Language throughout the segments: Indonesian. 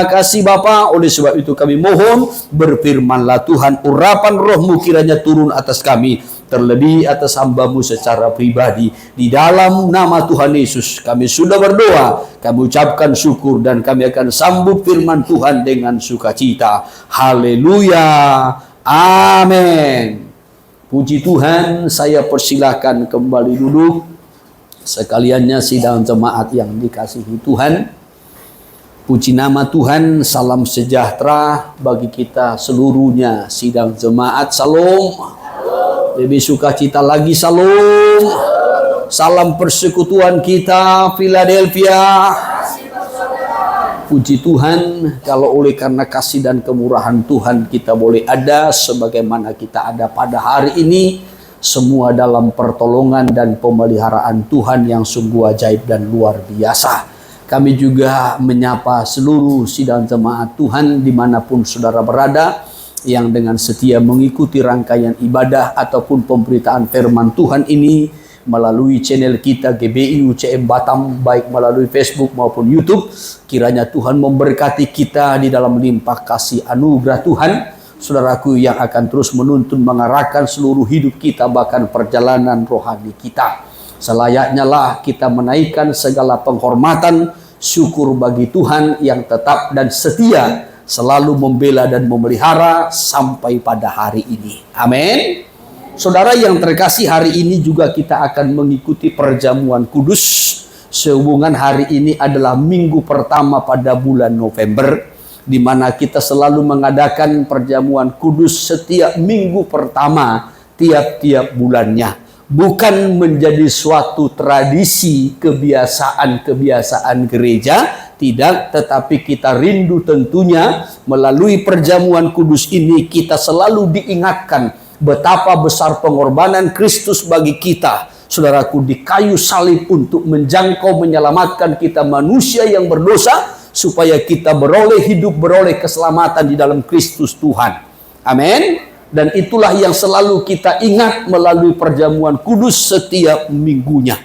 kasih Bapa, oleh sebab itu kami mohon, berfirmanlah Tuhan, urapan roh-Mu kiranya turun atas kami, terlebih atas hamba-Mu secara pribadi. Di dalam nama Tuhan Yesus kami sudah berdoa, kami ucapkan syukur, dan kami akan sambut firman Tuhan dengan sukacita. Haleluya, amin. Puji Tuhan, saya persilahkan kembali duduk. Sekaliannya sidang jemaat yang dikasihi Tuhan. Puji nama Tuhan, salam sejahtera bagi kita seluruhnya. Sidang jemaat, salam. Lebih sukacita lagi, salam. Salam persekutuan kita, Philadelphia. Puji Tuhan, kalau oleh karena kasih dan kemurahan Tuhan kita boleh ada sebagaimana kita ada pada hari ini, semua dalam pertolongan dan pemeliharaan Tuhan yang sungguh ajaib dan luar biasa. Kami juga menyapa seluruh sidang jemaat Tuhan dimanapun saudara berada, yang dengan setia mengikuti rangkaian ibadah ataupun pemberitaan firman Tuhan ini melalui channel kita GBI UCM Batam, baik melalui Facebook maupun YouTube. Kiranya Tuhan memberkati kita di dalam limpah kasih anugerah Tuhan, saudaraku, yang akan terus menuntun mengarahkan seluruh hidup kita, bahkan perjalanan rohani kita. Selayaknya lah kita menaikkan segala penghormatan, syukur bagi Tuhan yang tetap dan setia, selalu membela dan memelihara sampai pada hari ini. Amin. Saudara yang terkasih, hari ini juga kita akan mengikuti perjamuan kudus. Sehubungan hari ini adalah minggu pertama pada bulan November, di mana kita selalu mengadakan perjamuan kudus setiap minggu pertama tiap-tiap bulannya. Bukan menjadi suatu tradisi, kebiasaan-kebiasaan gereja, tidak, tetapi kita rindu tentunya melalui perjamuan kudus ini kita selalu diingatkan betapa besar pengorbanan Kristus bagi kita, saudaraku, di kayu salib untuk menjangkau menyelamatkan kita manusia yang berdosa, supaya kita beroleh hidup, beroleh keselamatan di dalam Kristus Tuhan. Amin. Dan itulah yang selalu kita ingat melalui perjamuan kudus setiap minggunya.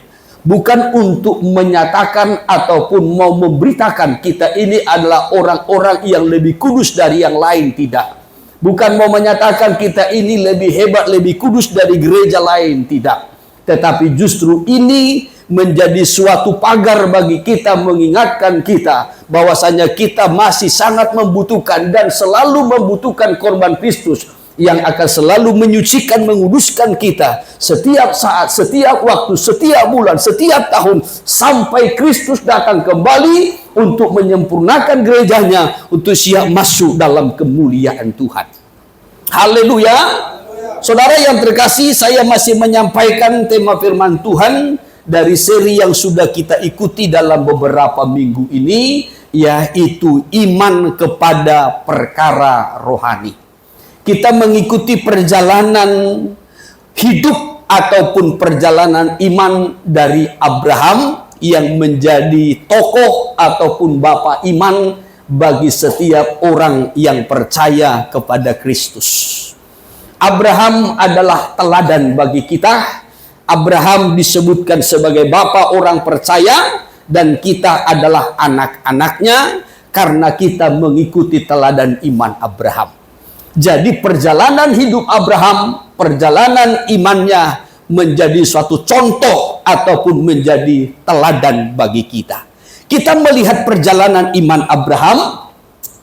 Bukan untuk menyatakan ataupun mau memberitakan kita ini adalah orang-orang yang lebih kudus dari yang lain, tidak. Bukan mau menyatakan kita ini lebih hebat, lebih kudus dari gereja lain, tidak. Tetapi justru ini menjadi suatu pagar bagi kita, mengingatkan kita bahwasanya kita masih sangat membutuhkan dan selalu membutuhkan korban Kristus yang akan selalu menyucikan, menguduskan kita setiap saat, setiap waktu, setiap bulan, setiap tahun, sampai Kristus datang kembali untuk menyempurnakan gerejanya untuk siap masuk dalam kemuliaan Tuhan. Haleluya. Saudara yang terkasih, saya masih menyampaikan tema firman Tuhan dari seri yang sudah kita ikuti dalam beberapa minggu ini, yaitu iman kepada perkara rohani. Kita mengikuti perjalanan hidup ataupun perjalanan iman dari Abraham yang menjadi tokoh ataupun bapa iman bagi setiap orang yang percaya kepada Kristus. Abraham adalah teladan bagi kita. Abraham disebutkan sebagai bapa orang percaya, dan kita adalah anak-anaknya karena kita mengikuti teladan iman Abraham. Jadi perjalanan hidup Abraham, perjalanan imannya menjadi suatu contoh ataupun menjadi teladan bagi kita. Kita melihat perjalanan iman Abraham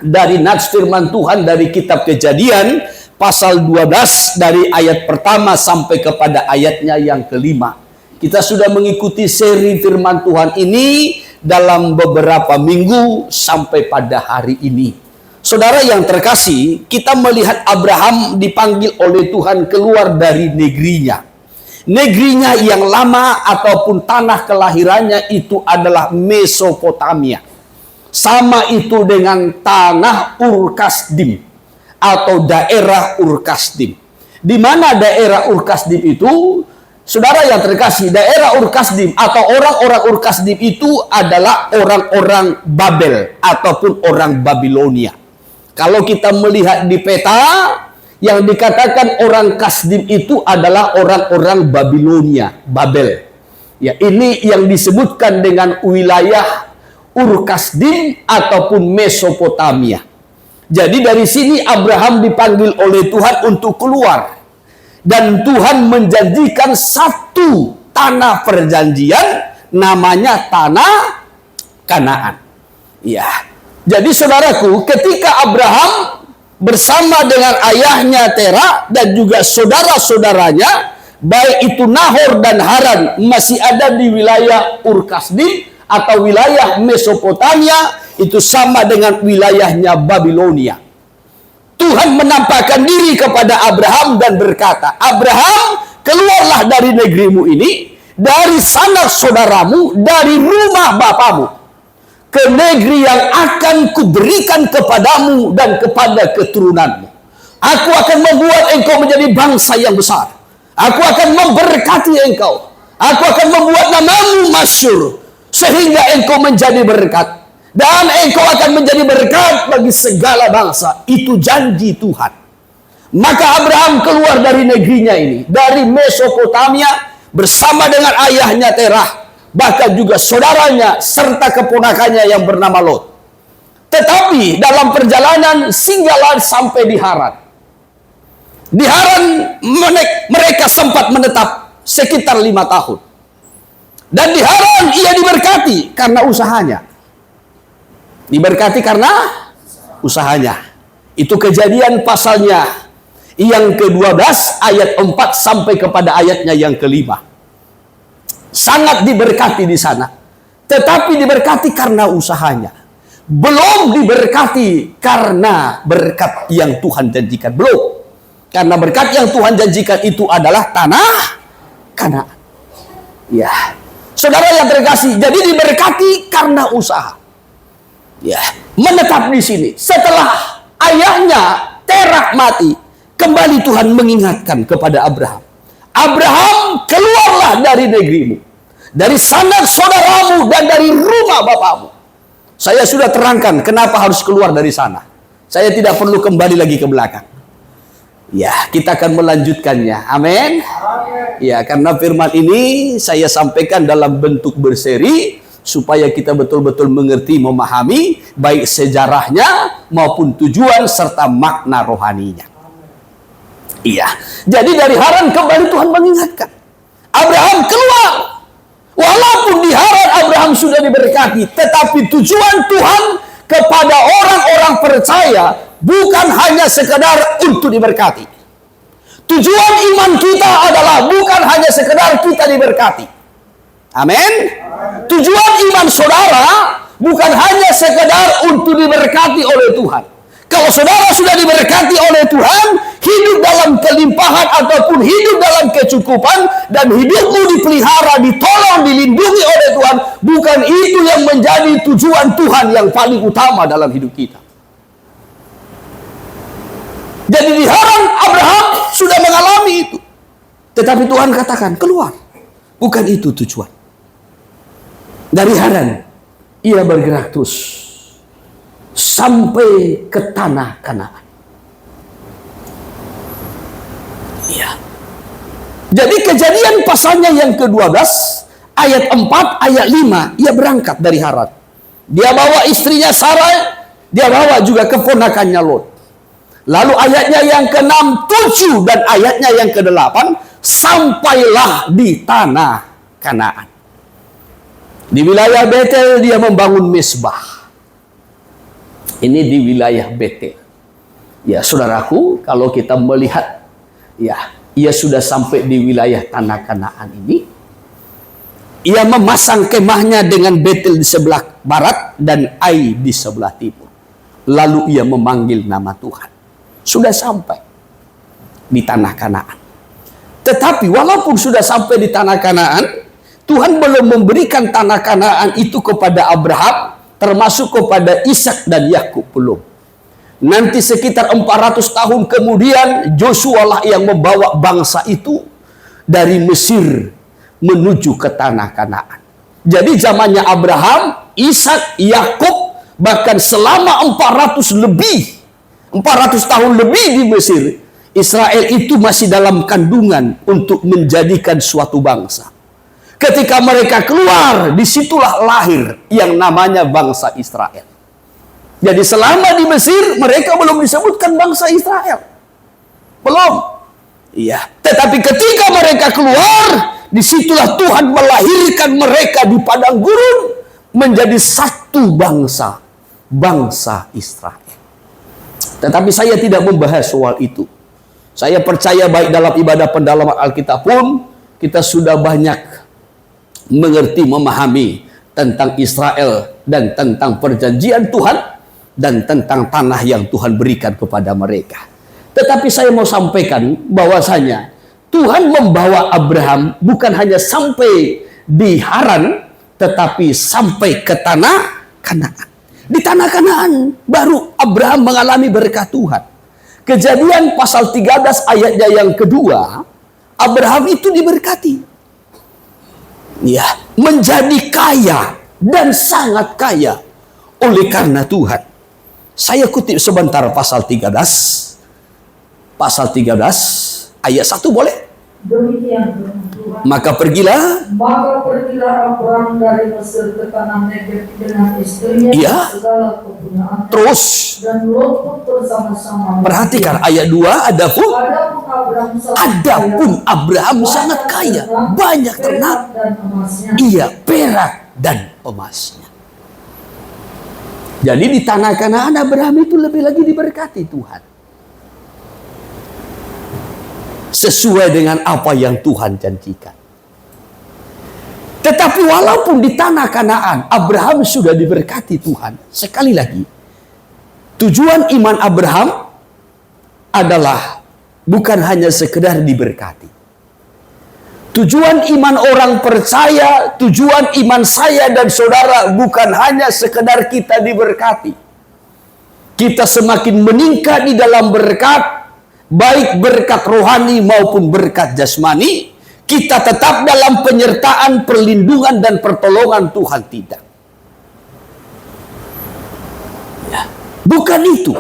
dari nats firman Tuhan dari kitab Kejadian pasal 12 dari ayat pertama sampai kepada ayatnya yang kelima. Kita sudah mengikuti seri firman Tuhan ini dalam beberapa minggu sampai pada hari ini. Saudara yang terkasih, kita melihat Abraham dipanggil oleh Tuhan keluar dari negerinya. Negerinya yang lama ataupun tanah kelahirannya itu adalah Mesopotamia. Sama itu dengan tanah Ur-Kasdim atau daerah Ur-Kasdim. Di mana daerah Ur-Kasdim itu? Saudara yang terkasih, daerah Ur-Kasdim atau orang-orang Ur-Kasdim itu adalah orang-orang Babel ataupun orang Babilonia. Kalau kita melihat di peta, yang dikatakan orang Kasdim itu adalah orang-orang Babilonia, Babel. Ya, ini yang disebutkan dengan wilayah Ur-Kasdim ataupun Mesopotamia. Jadi dari sini Abraham dipanggil oleh Tuhan untuk keluar. Dan Tuhan menjanjikan satu tanah perjanjian, namanya tanah Kanaan. Ya. Jadi saudaraku, ketika Abraham bersama dengan ayahnya Tera dan juga saudara-saudaranya, baik itu Nahor dan Haran, masih ada di wilayah Ur-Kasdim atau wilayah Mesopotamia, itu sama dengan wilayahnya Babilonia. Tuhan menampakkan diri kepada Abraham dan berkata, Abraham, keluarlah dari negerimu ini, dari sanak saudaramu, dari rumah bapamu, ke negeri yang akan kuberikan kepadamu dan kepada keturunanmu. Aku akan membuat engkau menjadi bangsa yang besar. Aku akan memberkati engkau. Aku akan membuat namamu masyhur, sehingga engkau menjadi berkat. Dan engkau akan menjadi berkat bagi segala bangsa. Itu janji Tuhan. Maka Abraham keluar dari negerinya ini, dari Mesopotamia, bersama dengan ayahnya Terah, bahkan juga saudaranya, serta keponakannya yang bernama Lot. Tetapi dalam perjalanan singgahlah sampai di Haran. Di Haran mereka sempat menetap sekitar 5 tahun. Dan di Haran ia diberkati karena usahanya. Diberkati karena usahanya. Itu Kejadian pasalnya yang ke-12 ayat 4 sampai kepada ayatnya yang ke-5. Sangat diberkati di sana. Tetapi diberkati karena usahanya. Belum diberkati karena berkat yang Tuhan janjikan. Belum. Karena berkat yang Tuhan janjikan itu adalah tanah Kanaan. Ya. Saudara yang terkasih, jadi diberkati karena usaha. Ya, menetap di sini. Setelah ayahnya Terah mati, kembali Tuhan mengingatkan kepada Abraham. Abraham, keluarlah dari negerimu, dari sanak saudaramu dan dari rumah bapamu. Saya sudah terangkan kenapa harus keluar dari sana. Saya tidak perlu kembali lagi ke belakang. Ya, kita akan melanjutkannya. Amin. Ya, karena firman ini saya sampaikan dalam bentuk berseri, supaya kita betul-betul mengerti, memahami baik sejarahnya maupun tujuan serta makna rohaninya. Iya. Jadi dari Haran kembali Tuhan mengingatkan. Abraham keluar. Walaupun di Haran Abraham sudah diberkati, tetapi tujuan Tuhan kepada orang-orang percaya bukan hanya sekedar untuk diberkati. Tujuan iman kita adalah bukan hanya sekedar kita diberkati. Amin. Tujuan iman saudara bukan hanya sekedar untuk diberkati oleh Tuhan. Kalau saudara sudah diberkati oleh Tuhan, hidup dalam kelimpahan ataupun hidup dalam kecukupan, dan hidupmu dipelihara, ditolong, dilindungi oleh Tuhan, bukan itu yang menjadi tujuan Tuhan yang paling utama dalam hidup kita. Jadi di Haran Abraham sudah mengalami itu. Tetapi Tuhan katakan, keluar. Bukan itu tujuan. Dari Haran ia bergerak terus sampai ke tanah Kanaan. Ya. Jadi Kejadian pasalnya yang ke-12 ayat 4 ayat 5 ia berangkat dari Haran. Dia bawa istrinya Sarai, dia bawa juga keponakannya Lot. Lalu ayatnya yang ke-6, 7 dan ayatnya yang ke-8 sampailah di tanah Kanaan. Di wilayah Betel dia membangun mezbah. Ini di wilayah Betel. Ya, saudaraku, kalau kita melihat, ya, ia sudah sampai di wilayah tanah Kanaan ini. Ia memasang kemahnya dengan Betel di sebelah barat dan Ai di sebelah timur. Lalu ia memanggil nama Tuhan. Sudah sampai di tanah Kanaan. Tetapi walaupun sudah sampai di tanah Kanaan, Tuhan belum memberikan tanah Kanaan itu kepada Abraham, termasuk kepada Ishak dan Yakub, belum. Nanti sekitar 400 tahun kemudian, Joshua lah yang membawa bangsa itu dari Mesir menuju ke tanah Kanaan. Jadi zamannya Abraham, Ishak, Yakub, bahkan selama 400 tahun lebih di Mesir, Israel itu masih dalam kandungan untuk menjadikan suatu bangsa. Ketika mereka keluar, disitulah lahir yang namanya bangsa Israel. Jadi selama di Mesir, mereka belum disebutkan bangsa Israel. Belum. Iya. Tetapi ketika mereka keluar, disitulah Tuhan melahirkan mereka di padang gurun menjadi satu bangsa, bangsa Israel. Tetapi saya tidak membahas soal itu. Saya percaya baik dalam ibadah pendalaman Alkitab pun kita sudah banyak mengerti, memahami tentang Israel dan tentang perjanjian Tuhan dan tentang tanah yang Tuhan berikan kepada mereka. Tetapi saya mau sampaikan bahwasanya Tuhan membawa Abraham bukan hanya sampai di Haran, tetapi sampai ke tanah Kanaan. Di tanah Kanaan baru Abraham mengalami berkat Tuhan. Kejadian pasal 13 ayatnya yang kedua, Abraham itu diberkati. Ya, menjadi kaya dan sangat kaya oleh karena Tuhan. Saya kutip sebentar pasal 13 ayat 1 boleh? Demikian Tuhan. Maka pergilah Abraham dari Mesir ke tanah Negeb dengan istrinya ya, dan segala kepunyaannya. Terus Dan Lot pun bersama-sama. perhatikan ayat 2, adapun Adapun Abraham sangat kaya, banyak ternak, dan emasnya. iya, perak dan emasnya. Jadi di tanah Kanaan Abraham itu lebih lagi diberkati Tuhan. Sesuai dengan apa yang Tuhan janjikan. Tetapi walaupun di tanah Kanaan Abraham sudah diberkati Tuhan, sekali lagi tujuan iman Abraham adalah bukan hanya sekedar diberkati. Tujuan iman orang percaya, tujuan iman saya dan saudara bukan hanya sekedar kita diberkati. Kita semakin meningkat di dalam berkat, baik berkat rohani maupun berkat jasmani, kita tetap dalam penyertaan, perlindungan dan pertolongan Tuhan tidak. Ya, bukan itu.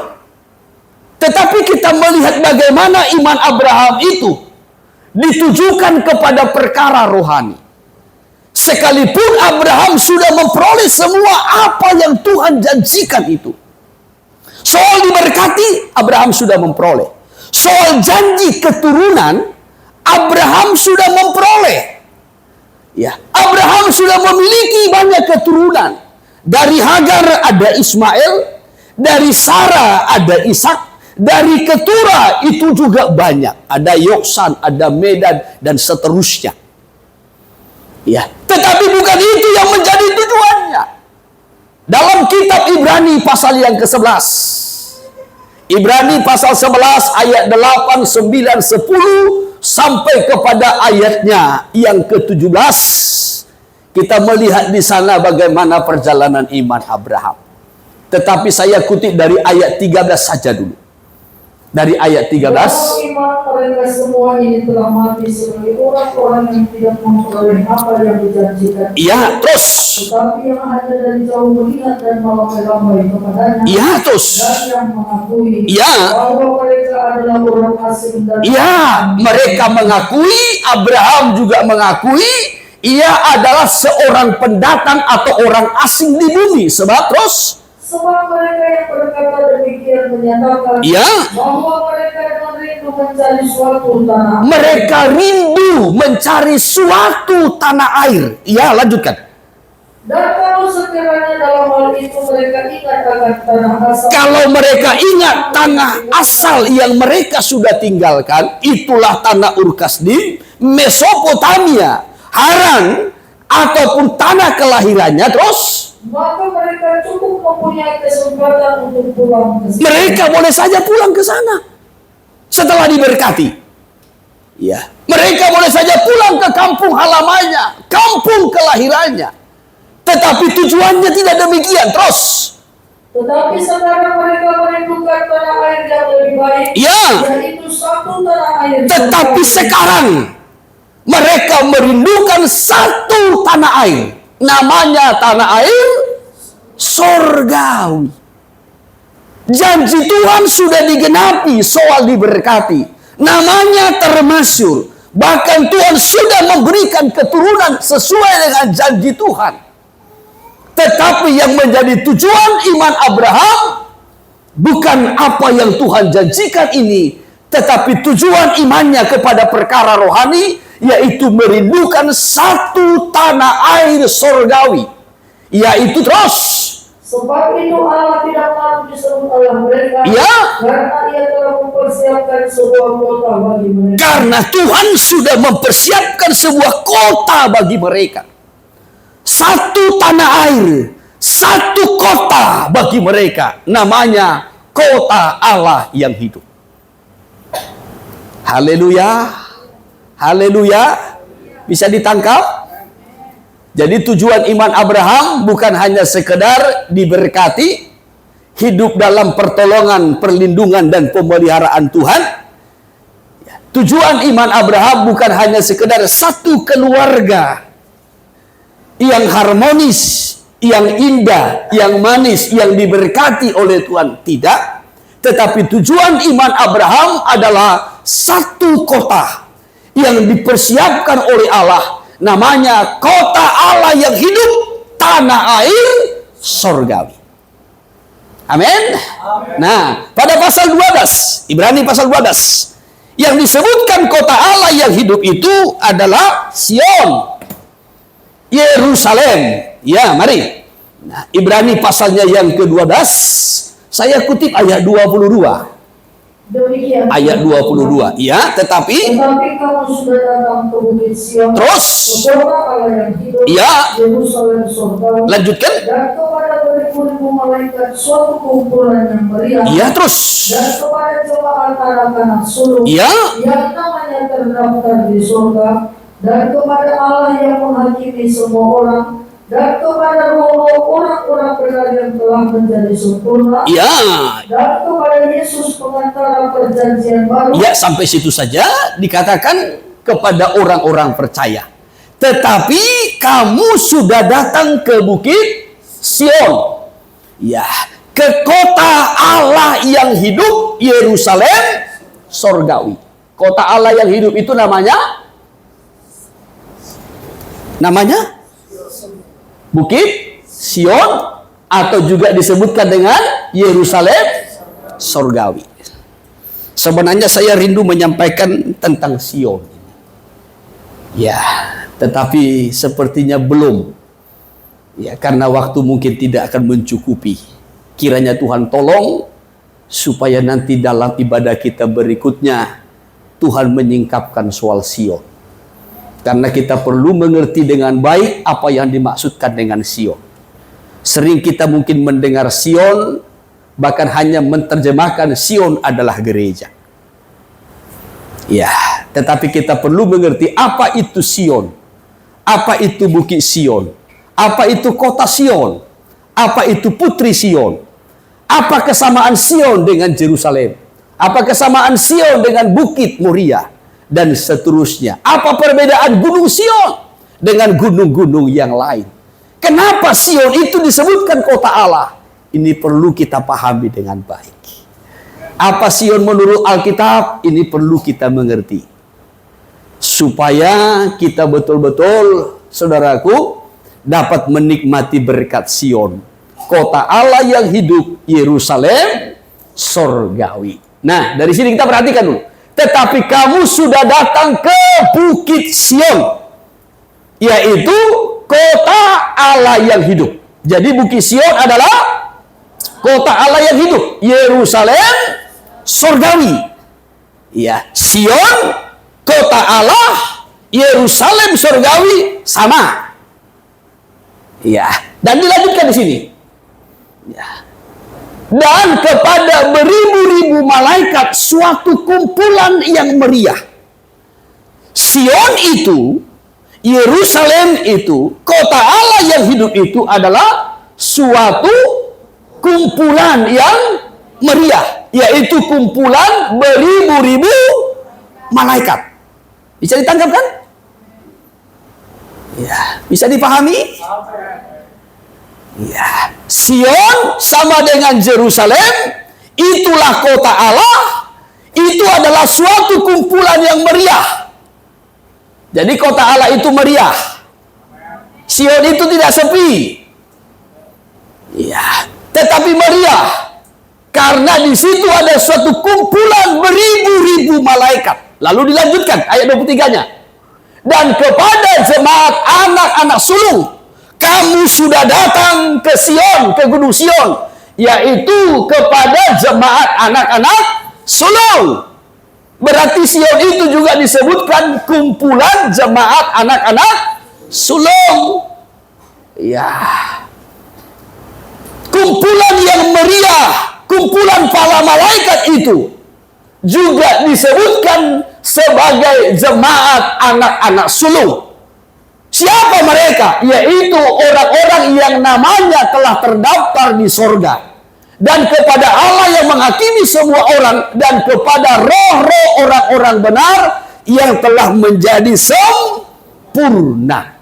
Tetapi kita melihat bagaimana iman Abraham itu ditujukan kepada perkara rohani. Sekalipun Abraham sudah memperoleh semua apa yang Tuhan janjikan itu. Soal diberkati, Abraham sudah memperoleh. Soal janji keturunan, Abraham sudah memperoleh. Ya, Abraham sudah memiliki banyak keturunan. Dari Hagar ada Ismail, dari Sarah ada Ishak, dari keturah itu juga banyak. Ada Yoksan, ada Medan, dan seterusnya. Ya, tetapi bukan itu yang menjadi tujuannya. Dalam kitab Ibrani pasal yang ke-11. Ibrani pasal 11 ayat 8, 9, 10 sampai kepada ayatnya yang ke-17. Kita melihat di sana bagaimana perjalanan iman Abraham. Tetapi saya kutip dari ayat 13 saja dulu. Dari ayat 13. Dalam iman mereka semua ini telah mati sebagai orang-orang yang tidak memperoleh apa yang dijanjikan. Iya, terus. Tetapi yang ada dari jauh melihat dan melambai-lambai kepadanya. Iya, terus. Dan yang mengakui Iya. bahwa mereka adalah orang asing dan Iya, mereka mengakui, Abraham juga mengakui, ia adalah seorang pendatang atau orang asing di bumi. Sebab terus. Sebab mereka yang berkata demikian menyatakan Ya. bahwa mereka rindu mencari suatu tanah. Mereka rindu mencari suatu tanah air. Ya, lanjutkan. Dan kalau sekiranya dalam hal itu mereka ingat akan tanah asal. Kalau mereka ingat tanah asal yang mereka sudah tinggalkan, itulah tanah Ur Kasdim, Mesopotamia, Haran, ataupun tanah kelahirannya, terus maka mereka cukup mempunyai kesempatan untuk pulang ke sana. mereka boleh saja pulang ke sana setelah diberkati. Ya, mereka boleh saja pulang ke kampung halamannya, kampung kelahirannya. Tetapi tujuannya tidak demikian. Terus. Tetapi sekarang mereka merindukan tanah air yang lebih baik. Ya. Yaitu satu tanah air. Tetapi sekarang mereka merindukan satu tanah air. Namanya tanah air sorgawi. Janji Tuhan sudah digenapi soal diberkati. Namanya termasyur. Bahkan Tuhan sudah memberikan keturunan sesuai dengan janji Tuhan. Tetapi yang menjadi tujuan iman Abraham bukan apa yang Tuhan janjikan ini, tetapi tujuan imannya kepada perkara rohani, yaitu merindukan satu tanah air sorgawi, yaitu terus. Sebab itu Allah tidak malu disebut Allah mereka, Ya, karena Ia telah mempersiapkan sebuah kota bagi mereka. karena Tuhan sudah mempersiapkan sebuah kota bagi mereka. Satu tanah air, satu kota bagi mereka. Namanya kota Allah yang hidup. Haleluya. Haleluya. Bisa ditangkap? Jadi tujuan iman Abraham bukan hanya sekedar diberkati, hidup dalam pertolongan, perlindungan, dan pemeliharaan Tuhan. Tujuan iman Abraham bukan hanya sekedar satu keluarga yang harmonis, yang indah, yang manis, yang diberkati oleh Tuhan. Tidak. Tetapi tujuan iman Abraham adalah satu kota yang dipersiapkan oleh Allah. Namanya kota Allah yang hidup, tanah air sorgawi. Amin. Nah, pada pasal 12, Ibrani pasal 12, yang disebutkan kota Allah yang hidup itu adalah Sion, Yerusalem. Ya, mari. Nah, Ibrani pasalnya yang ke-12, saya kutip ayat 22. Demikian Ayat 22. Ya, tetapi kamu sudah datang ke Bukit Sion, terus, kota Allah yang hidup, ya, Yerusalem sorgawi, lanjutkan. dan kepada beribu-ribu malaikat suatu kumpulan yang meriah, Ya, terus. dan kepada jemaat anak-anak sulung Ya, yang namanya terdaftar di surga, dan kepada Allah yang menghakimi semua orang, dan kepada roh-roh orang-orang benar yang telah menjadi sempurna, ya, dan kepada Yesus pengantara perjanjian baru. ya, sampai situ saja dikatakan kepada orang-orang percaya. Tetapi kamu sudah datang ke Bukit Sion. Ya, ke kota Allah yang hidup, Yerusalem sorgawi. Kota Allah yang hidup itu namanya Bukit Sion, atau juga disebutkan dengan Yerusalem sorgawi. Sebenarnya saya rindu menyampaikan tentang Sion. Ya, tetapi sepertinya belum. Ya, karena waktu mungkin tidak akan mencukupi. Kiranya Tuhan tolong supaya nanti dalam ibadah kita berikutnya Tuhan menyingkapkan soal Sion. Karena kita perlu mengerti dengan baik apa yang dimaksudkan dengan Sion. Sering kita mungkin mendengar Sion, bahkan hanya menerjemahkan Sion adalah gereja. Ya, tetapi kita perlu mengerti apa itu Sion, apa itu Bukit Sion, apa itu kota Sion, apa itu putri Sion, apa kesamaan Sion dengan Yerusalem, apa kesamaan Sion dengan Bukit Moria, dan seterusnya. Apa perbedaan Gunung Sion dengan gunung-gunung yang lain? Kenapa Sion itu disebutkan kota Allah? Ini perlu kita pahami dengan baik. Apa Sion menurut Alkitab? Ini perlu kita mengerti. Supaya kita betul-betul, saudaraku, dapat menikmati berkat Sion. Kota Allah yang hidup, Yerusalem sorgawi. Nah, dari sini kita perhatikan dulu. Tetapi kamu sudah datang ke Bukit Sion, yaitu kota Allah yang hidup. Jadi Bukit Sion adalah kota Allah yang hidup, Yerusalem sorgawi. Ya, Sion kota Allah, Yerusalem sorgawi sama. Ya, dan dilanjutkan di sini. Ya. Dan kepada beribu-ribu malaikat suatu kumpulan yang meriah. Sion itu, Yerusalem itu, kota Allah yang hidup itu adalah suatu kumpulan yang meriah, yaitu kumpulan beribu-ribu malaikat. Bisa ditangkap kan? Ya, bisa dipahami? Ya, Sion sama dengan Yerusalem, itulah kota Allah, itu adalah suatu kumpulan yang meriah. Jadi kota Allah itu meriah. Sion itu tidak sepi. Ya, tetapi meriah. Karena di situ ada suatu kumpulan beribu-ribu malaikat. Lalu dilanjutkan ayat 23-nya. Dan kepada jemaat anak-anak sulung, kamu sudah datang ke Sion, ke Gunung Sion, yaitu kepada jemaat anak-anak sulung. Berarti Sion itu juga disebutkan kumpulan jemaat anak-anak sulung. Ya. Kumpulan yang meriah, kumpulan para malaikat itu juga disebutkan sebagai jemaat anak-anak sulung. Siapa mereka? Yaitu orang-orang yang namanya telah terdaftar di sorga. Dan kepada Allah yang menghakimi semua orang, dan kepada roh-roh orang-orang benar yang telah menjadi sempurna.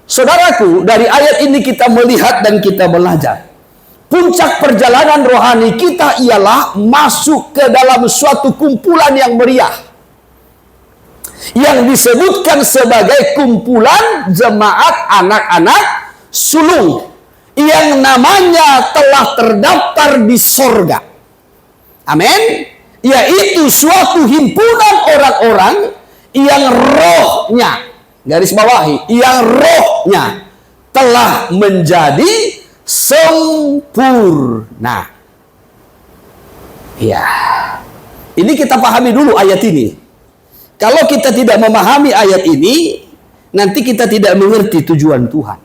Saudaraku, dari ayat ini kita melihat dan kita belajar. Puncak perjalanan rohani kita ialah masuk ke dalam suatu kumpulan yang meriah, yang disebutkan sebagai kumpulan jemaat anak-anak sulung, yang namanya telah terdaftar di sorga. Amin. Yaitu suatu himpunan orang-orang yang rohnya, garis bawahi, yang rohnya telah menjadi sempurna. Ya, ini kita pahami dulu ayat ini. Kalau kita tidak memahami ayat ini, nanti kita tidak mengerti tujuan Tuhan.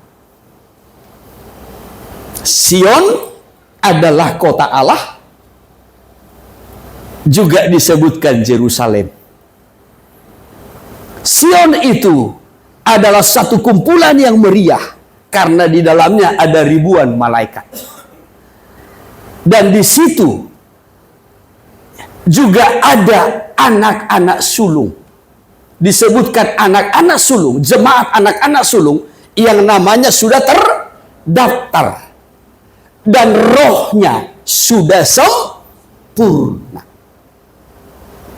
Sion adalah kota Allah, juga disebutkan Yerusalem. Sion itu adalah satu kumpulan yang meriah, karena di dalamnya ada ribuan malaikat. Dan di situ juga ada anak-anak sulung. Disebutkan anak-anak sulung, jemaat anak-anak sulung yang namanya sudah terdaftar. Dan rohnya sudah sempurna.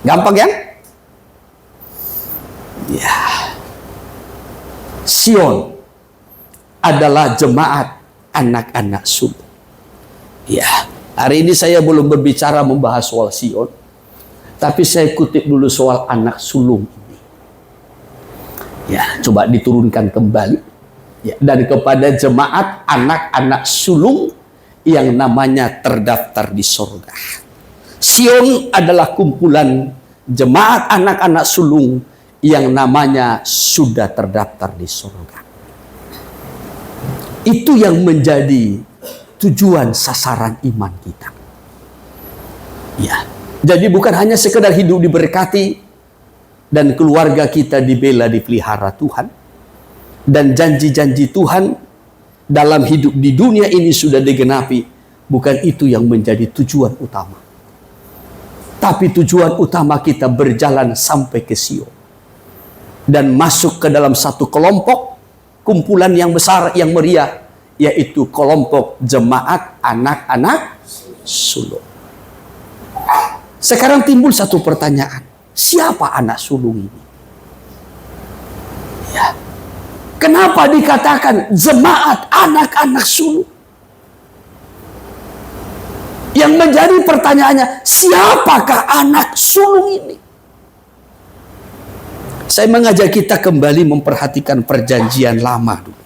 Gampang ya? Ya. Sion adalah jemaat anak-anak sulung. Ya, hari ini saya belum berbicara membahas soal Sion, tapi saya kutip dulu soal anak sulung ini. Ya, coba diturunkan kembali. Ya, dan kepada jemaat anak-anak sulung yang namanya terdaftar di sorga. Sion adalah kumpulan jemaat anak-anak sulung yang namanya sudah terdaftar di sorga. Itu yang menjadi tujuan sasaran iman kita. Ya, jadi bukan hanya sekedar hidup diberkati dan keluarga kita dibela, dipelihara Tuhan, dan janji-janji Tuhan dalam hidup di dunia ini sudah digenapi. Bukan itu yang menjadi tujuan utama. Tapi tujuan utama kita berjalan sampai ke Sion dan masuk ke dalam satu kelompok, kumpulan yang besar, yang meriah, yaitu kelompok jemaat anak-anak sulung. Sekarang timbul satu pertanyaan. Siapa anak sulung ini? Ya. Kenapa dikatakan jemaat anak-anak sulung? Yang menjadi pertanyaannya, siapakah anak sulung ini? Saya mengajak kita kembali memperhatikan perjanjian lama dulu.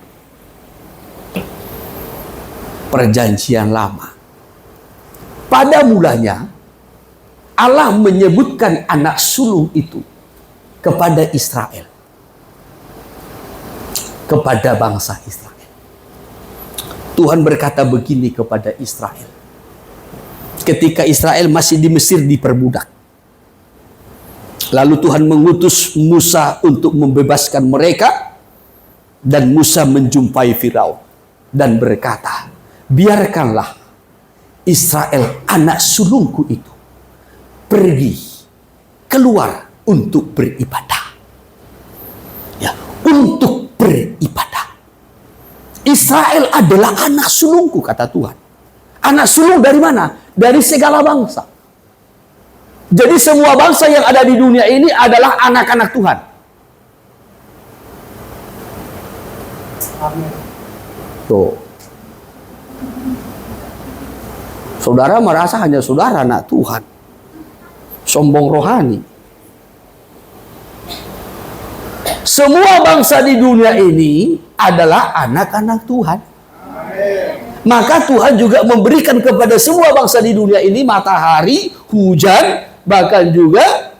Perjanjian lama. Pada mulanya, Allah menyebutkan anak sulung itu kepada Israel. Kepada bangsa Israel. Tuhan berkata begini kepada Israel. Ketika Israel masih di Mesir diperbudak. Lalu Tuhan mengutus Musa untuk membebaskan mereka. Dan Musa menjumpai Firaun. Dan berkata, biarkanlah Israel anak sulungku itu pergi keluar untuk beribadah. Ya, untuk beribadah. Israel adalah anak sulungku, kata Tuhan. Anak sulung dari mana? Dari segala bangsa. Jadi semua bangsa yang ada di dunia ini adalah anak-anak Tuhan. Tuh. Saudara merasa hanya saudara anak Tuhan. Sombong rohani. Semua bangsa di dunia ini adalah anak-anak Tuhan. Maka Tuhan juga memberikan kepada semua bangsa di dunia ini matahari, hujan, bahkan juga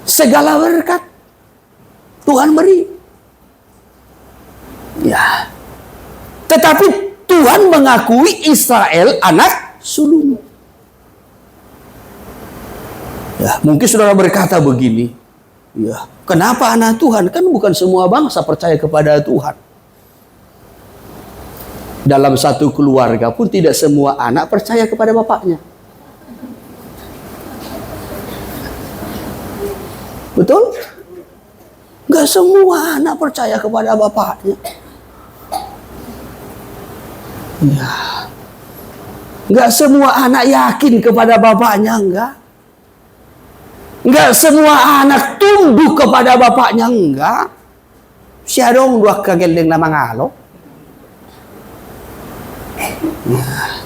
segala berkat. Tuhan beri. Ya. Tetapi Tuhan mengakui Israel anak sulung. Ya, mungkin saudara berkata begini, ya, kenapa anak Tuhan? Kan bukan semua bangsa percaya kepada Tuhan. Dalam satu keluarga pun tidak semua anak percaya kepada bapaknya. Betul? Gak semua anak percaya kepada bapaknya. Ya. Gak semua anak yakin kepada bapaknya, enggak. Enggak semua anak tunduk kepada bapaknya, enggak. Siadong dua kageling nama ngalo. Nah.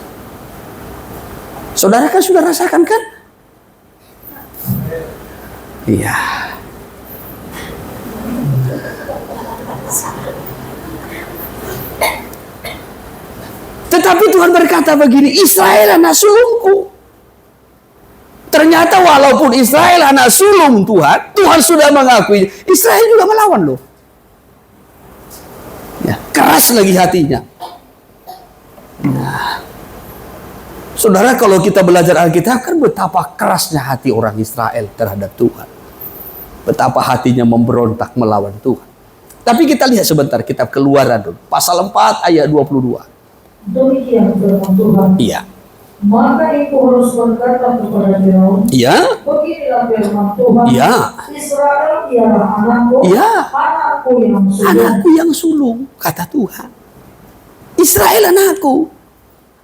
Saudara kan sudah rasakan kan? Iya. Tetapi Tuhan berkata begini, Israel anak sulungku. Ternyata walaupun Israel anak sulung Tuhan, Tuhan sudah mengakui, Israel juga melawan loh. Ya, keras lagi hatinya. Nah, saudara, kalau kita belajar Alkitab kan betapa kerasnya hati orang Israel terhadap Tuhan. Betapa hatinya memberontak melawan Tuhan. Tapi kita lihat sebentar kitab Keluaran dulu. Pasal 4 ayat 22. Demikian firman Tuhan. Iya. Maka ibu harus berkata kepada Firaun, Iya. beginilah firman Tuhan. Iya. Israel ialah anakku, Iya. anakku yang sulung. Anakku yang sulung, kata Tuhan. Israel anakku,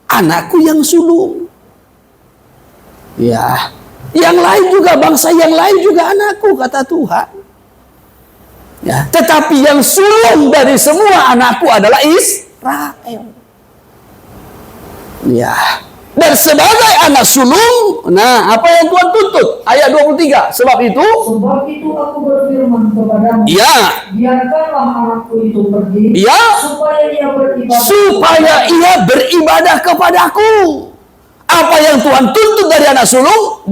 anakku yang sulung. Ya, yang lain juga, bangsa yang lain juga anakku, kata Tuhan. Ya, tetapi yang sulung dari semua anakku adalah Israel. Ya, dan sebagai anak sulung, nah apa yang Tuhan tuntut? Ayat 23, sebab itu aku berfirman kepadamu, ya, biarkanlah anakku itu pergi, ya, supaya ia beribadah kepadaku. Apa yang Tuhan tuntut dari anak sulung?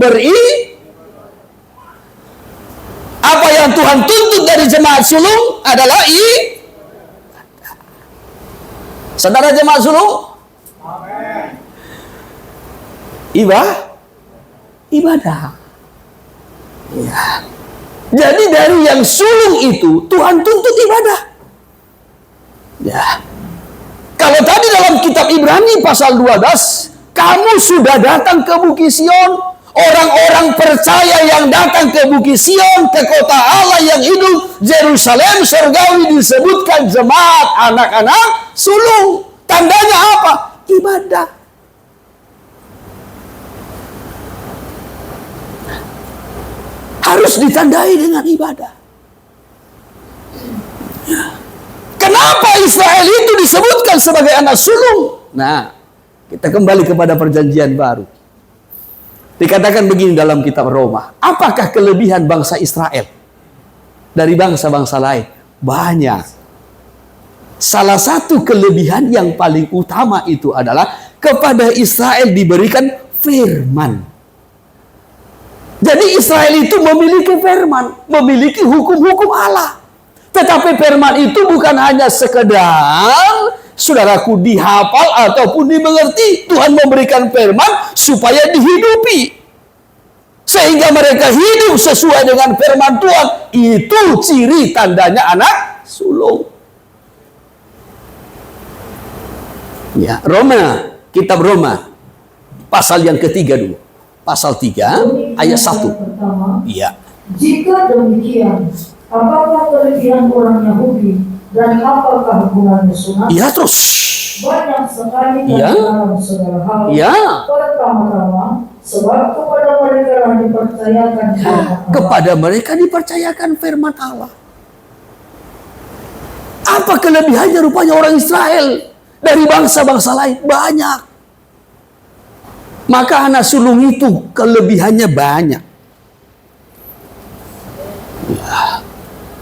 Apa yang Tuhan tuntut dari jemaat sulung adalah saudara jemaat sulung? Ibadah. Ya. Jadi dari yang sulung itu Tuhan tuntut ibadah. Ya. Kalau tadi dalam kitab Ibrani pasal 12, kamu sudah datang ke Bukit Sion. Orang-orang percaya yang datang ke Bukit Sion, ke kota Allah yang hidup, Yerusalem surgawi, disebutkan jemaat anak-anak sulung. Tandanya apa? Ibadah. Harus ditandai dengan ibadah. Kenapa Israel itu disebutkan sebagai anak sulung? Nah, kita kembali kepada perjanjian baru. Dikatakan begini dalam kitab Roma. Apakah kelebihan bangsa Israel dari bangsa-bangsa lain? Banyak. Salah satu kelebihan yang paling utama itu adalah kepada Israel diberikan firman. Jadi Israel itu memiliki firman, memiliki hukum-hukum Allah. Tetapi firman itu bukan hanya sekedar saudaraku dihafal ataupun dimengerti. Tuhan memberikan firman supaya dihidupi. Sehingga mereka hidup sesuai dengan firman Tuhan. Itu ciri tandanya anak sulung. Ya, Roma, kitab Roma, pasal yang ketiga dulu. Pasal 3 ayat 1. Iya. Jika demikian, apakah kelebihan orang Yahudi dan apakah hubungannya sunat? Iya, terus. Banyak sekali dalam segala hal. Iya. Pertama-tama, sebab kepada mereka dipercayakan firman Allah. Kepada mereka dipercayakan firman Allah. Apa kelebihannya rupanya orang Israel dari bangsa-bangsa lain? Banyak. Maka anak sulung itu kelebihannya banyak. Ya.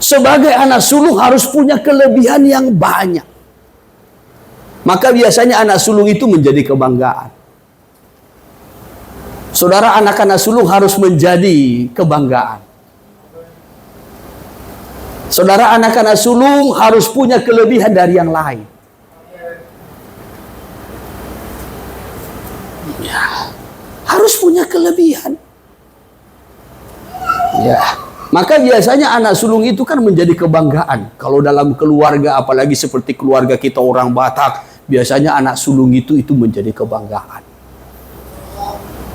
Sebagai anak sulung harus punya kelebihan yang banyak. Maka biasanya anak sulung itu menjadi kebanggaan. Saudara, anak-anak sulung harus menjadi kebanggaan. Saudara, anak-anak sulung harus punya kelebihan dari yang lain. Ya, harus punya kelebihan. Ya, maka biasanya anak sulung itu kan menjadi kebanggaan. Kalau dalam keluarga, apalagi seperti keluarga kita orang Batak, biasanya anak sulung itu menjadi kebanggaan.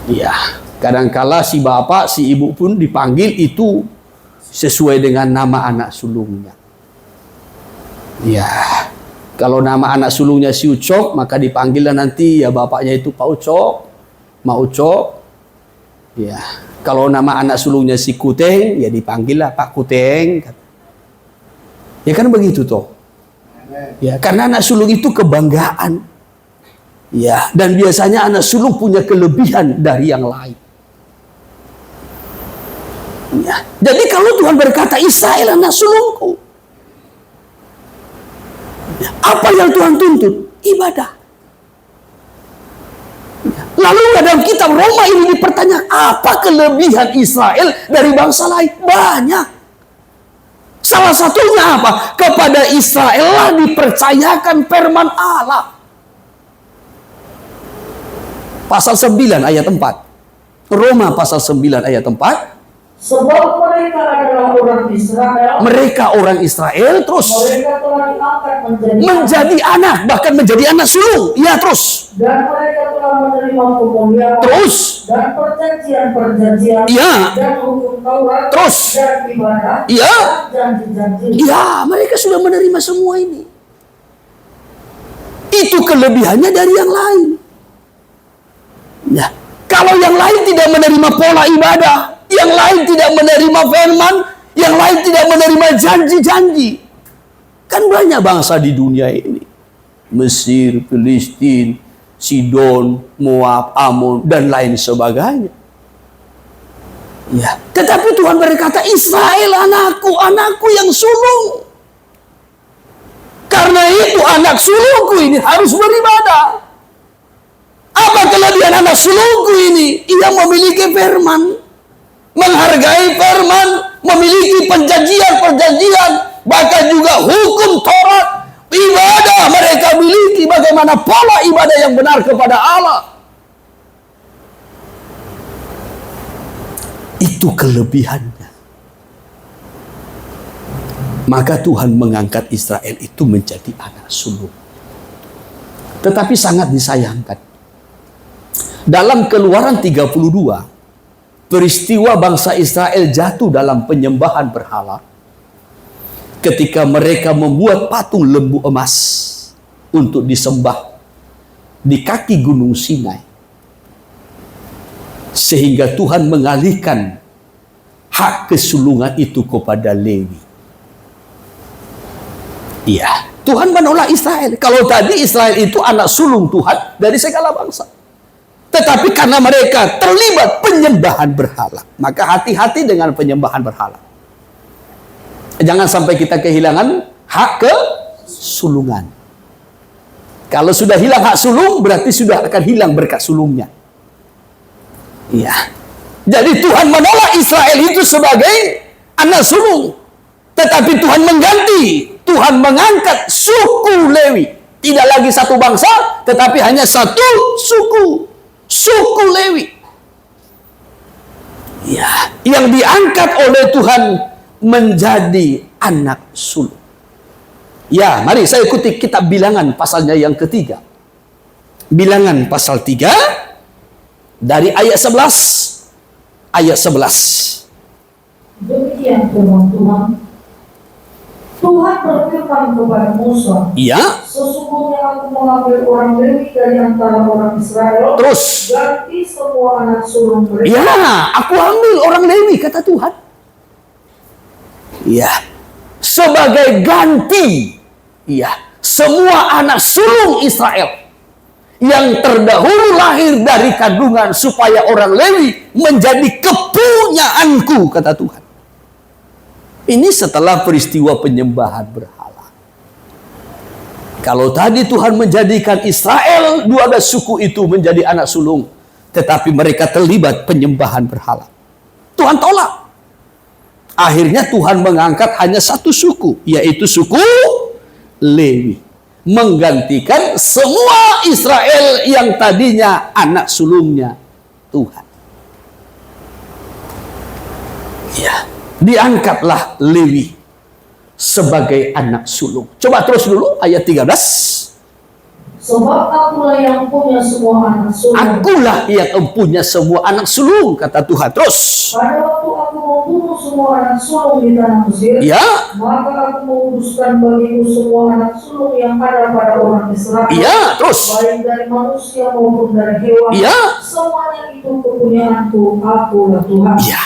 Ya, kadangkala si bapak, si ibu pun dipanggil itu sesuai dengan nama anak sulungnya. Ya, kalau nama anak sulungnya si Ucok, maka dipanggillah nanti ya bapaknya itu Pak Ucok, Ma Ucok. Ya, kalau nama anak sulungnya si Kuteng, ya dipanggillah Pak Kuteng. Ya kan begitu toh. Ya, karena anak sulung itu kebanggaan. Ya, dan biasanya anak sulung punya kelebihan dari yang lain. Ya. Jadi kalau Tuhan berkata Israel anak sulungku, apa yang Tuhan tuntut? Ibadah. Lalu dalam kitab Roma ini dipertanyakan, apa kelebihan Israel dari bangsa lain? Banyak. Salah satunya apa? Kepada Israel lah dipercayakan firman Allah. Pasal 9 ayat 4. Roma pasal 9 ayat 4. Sebab mereka adalah orang Israel. Mereka orang Israel, terus Mereka telah diangkat menjadi anak, bahkan menjadi anak sulung. Ya, terus. Dan mereka telah menerima kemuliaan. Terus. Dan perjanjian-perjanjian. Ya. Dan hukum Taurat. Terus. Dan ibadah. Ya. Dan janji-janji. Ya, mereka sudah menerima semua ini. Itu kelebihannya dari yang lain. Ya. Kalau yang lain tidak menerima pola ibadah, yang lain tidak menerima firman, yang lain tidak menerima janji-janji. Kan banyak bangsa di dunia ini. Mesir, Filistin, Sidon, Moab, Ammon, dan lain sebagainya. Ya. Tetapi Tuhan berkata, Israel anakku, anakku yang sulung. Karena itu anak sulungku ini harus beribadah. Apa kelebihan anak sulungku ini? Ia memiliki firman, menghargai firman, memiliki perjanjian-perjanjian, bahkan juga hukum Taurat, ibadah mereka miliki, bagaimana pola ibadah yang benar kepada Allah. Itu kelebihannya. Maka Tuhan mengangkat Israel itu menjadi anak sulung. Tetapi sangat disayangkan, dalam Keluaran 32, peristiwa bangsa Israel jatuh dalam penyembahan berhala ketika mereka membuat patung lembu emas untuk disembah di kaki Gunung Sinai, sehingga Tuhan mengalihkan hak kesulungan itu kepada Lewi. Iya, Tuhan menolak Israel. Kalau tadi Israel itu anak sulung Tuhan dari segala bangsa, tetapi karena mereka terlibat penyembahan berhala, maka hati-hati dengan penyembahan berhala. Jangan sampai kita kehilangan hak kesulungan. Kalau sudah hilang hak sulung, berarti sudah akan hilang berkat sulungnya. Iya. Jadi Tuhan menolak Israel itu sebagai anak sulung. Tetapi Tuhan mengganti. Tuhan mengangkat suku Lewi. Tidak lagi satu bangsa, tetapi hanya satu suku. Suku Lewi. Ya, yang diangkat oleh Tuhan menjadi anak sulung. Ya, mari saya ikuti kitab Bilangan pasalnya yang ketiga. Bilangan pasal 3 dari ayat 11. Ayat 11. Demikian firman Tuhan. Tuhan berfirman kepada Musa, Iya. sesungguhnya aku mengambil orang Lewi dari antara orang Israel. Terus. Ganti semua anak sulung mereka. Ya, aku ambil orang Lewi, kata Tuhan. Ya, sebagai ganti Iya, semua anak sulung Israel yang terdahulu lahir dari kandungan supaya orang Lewi menjadi kepunyaanku, kata Tuhan. Ini setelah peristiwa penyembahan berhala. Kalau tadi Tuhan menjadikan Israel 12 suku itu menjadi anak sulung, tetapi mereka terlibat penyembahan berhala, Tuhan tolak. Akhirnya Tuhan mengangkat hanya satu suku, yaitu suku Lewi, menggantikan semua Israel yang tadinya anak sulungnya Tuhan. Ya, diangkatlah Lewi sebagai anak sulung. Coba terus dulu ayat 13. Sebab akulah yang punya semua anak sulung. Akulah yang empunya semua anak sulung, kata Tuhan. Terus. Pada waktu aku membunuh semua anak sulung di tanah Mesir, Ya. maka aku menguduskan bagiku semua anak sulung yang ada pada orang Israel. Ya, terus. Baik dari manusia maupun dari hewan. Ya. Semuanya itu kepunyaanku, akulah Tuhan. Ya.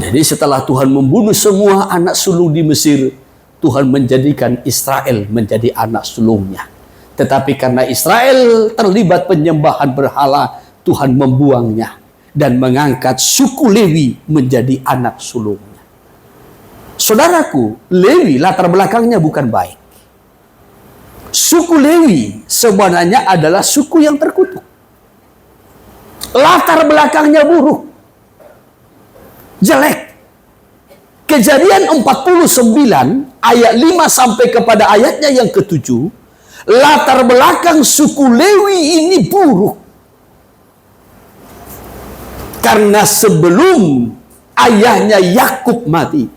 Jadi setelah Tuhan membunuh semua anak sulung di Mesir, Tuhan menjadikan Israel menjadi anak sulungnya. Tetapi karena Israel terlibat penyembahan berhala, Tuhan membuangnya dan mengangkat suku Lewi menjadi anak sulungnya. Saudaraku, Lewi latar belakangnya bukan baik. Suku Lewi sebenarnya adalah suku yang terkutuk. Latar belakangnya buruk, jelek. Kejadian 49 ayat 5 sampai kepada ayatnya yang ke-7, latar belakang suku Lewi ini buruk. Karena sebelum ayahnya Yakub mati,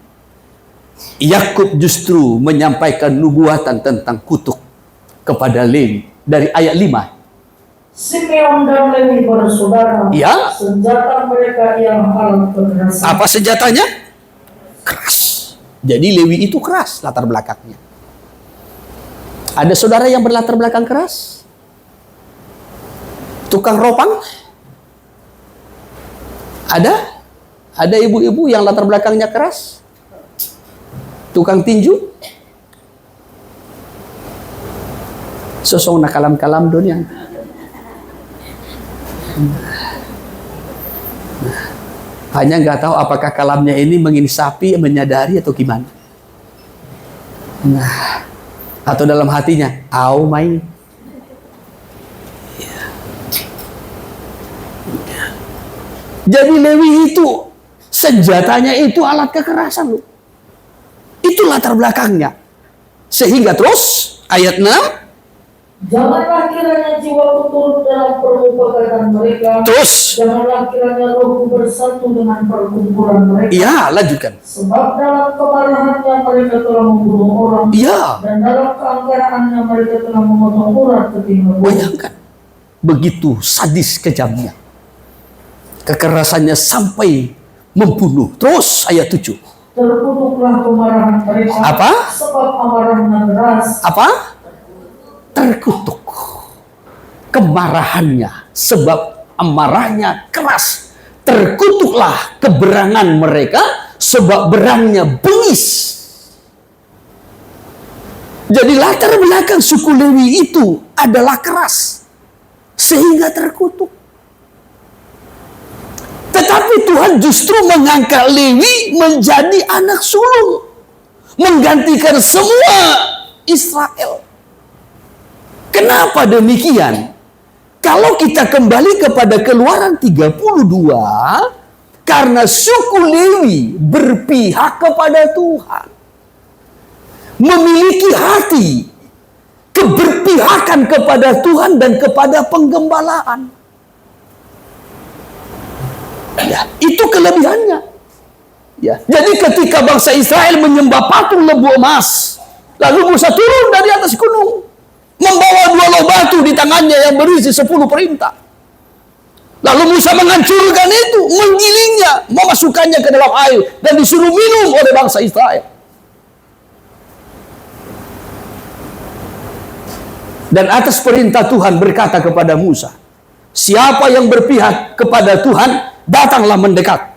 Yakub justru menyampaikan nubuatan tentang kutuk kepada Lewi dari ayat 5. Simeon dan Lewi bersaudara. Ya. Senjata mereka ialah alat kekerasan. Apa senjatanya? Keras. Jadi Lewi itu keras latar belakangnya. Ada saudara yang berlatar belakang keras? Tukang ropang? Ada? Ada ibu-ibu yang latar belakangnya keras? Tukang tinju? Sosok na kalam-kalam dunia. Hanya nggak tahu apakah kalamnya ini menginsapi, menyadari atau gimana. Nah, atau dalam hatinya, au mai. Ya. Ya. Jadi Lewi itu senjatanya itu alat kekerasan loh. Itu latar belakangnya. Sehingga terus ayat 6. Janganlah kiranya jiwaku turut dalam permufakatan mereka. Terus. Janganlah kiranya rohku bersatu dengan perkumpulan mereka. Iya, lanjutkan. Sebab dalam kemarahannya mereka telah membunuh orang. Iya. Dan dalam keangkaraannya mereka telah memotong urat ketika. Bayangkan. Begitu sadis kejamnya. Kekerasannya sampai membunuh. Terus ayat 7. Terkutuklah kemarahan mereka. Apa? Sebab amarahnya keras. Apa? Terkutuk kemarahannya sebab amarahnya keras. Terkutuklah keberangan mereka sebab berangnya bengis. Jadi latar belakang suku Lewi itu adalah keras sehingga terkutuk. Tetapi Tuhan justru mengangkat Lewi menjadi anak sulung, menggantikan semua Israel. Kenapa demikian? Kalau kita kembali kepada Keluaran 32, karena suku Lewi berpihak kepada Tuhan, memiliki hati keberpihakan kepada Tuhan dan kepada penggembalaan. Ya, itu kelebihannya. Ya, jadi ketika bangsa Israel menyembah patung lembu emas, lalu Musa turun dari atas gunung, membawa 2 loh batu di tangannya yang berisi 10 perintah. Lalu Musa menghancurkan itu, menggilingnya, memasukkannya ke dalam air, dan disuruh minum oleh bangsa Israel. Dan atas perintah Tuhan berkata kepada Musa, siapa yang berpihak kepada Tuhan, datanglah mendekat,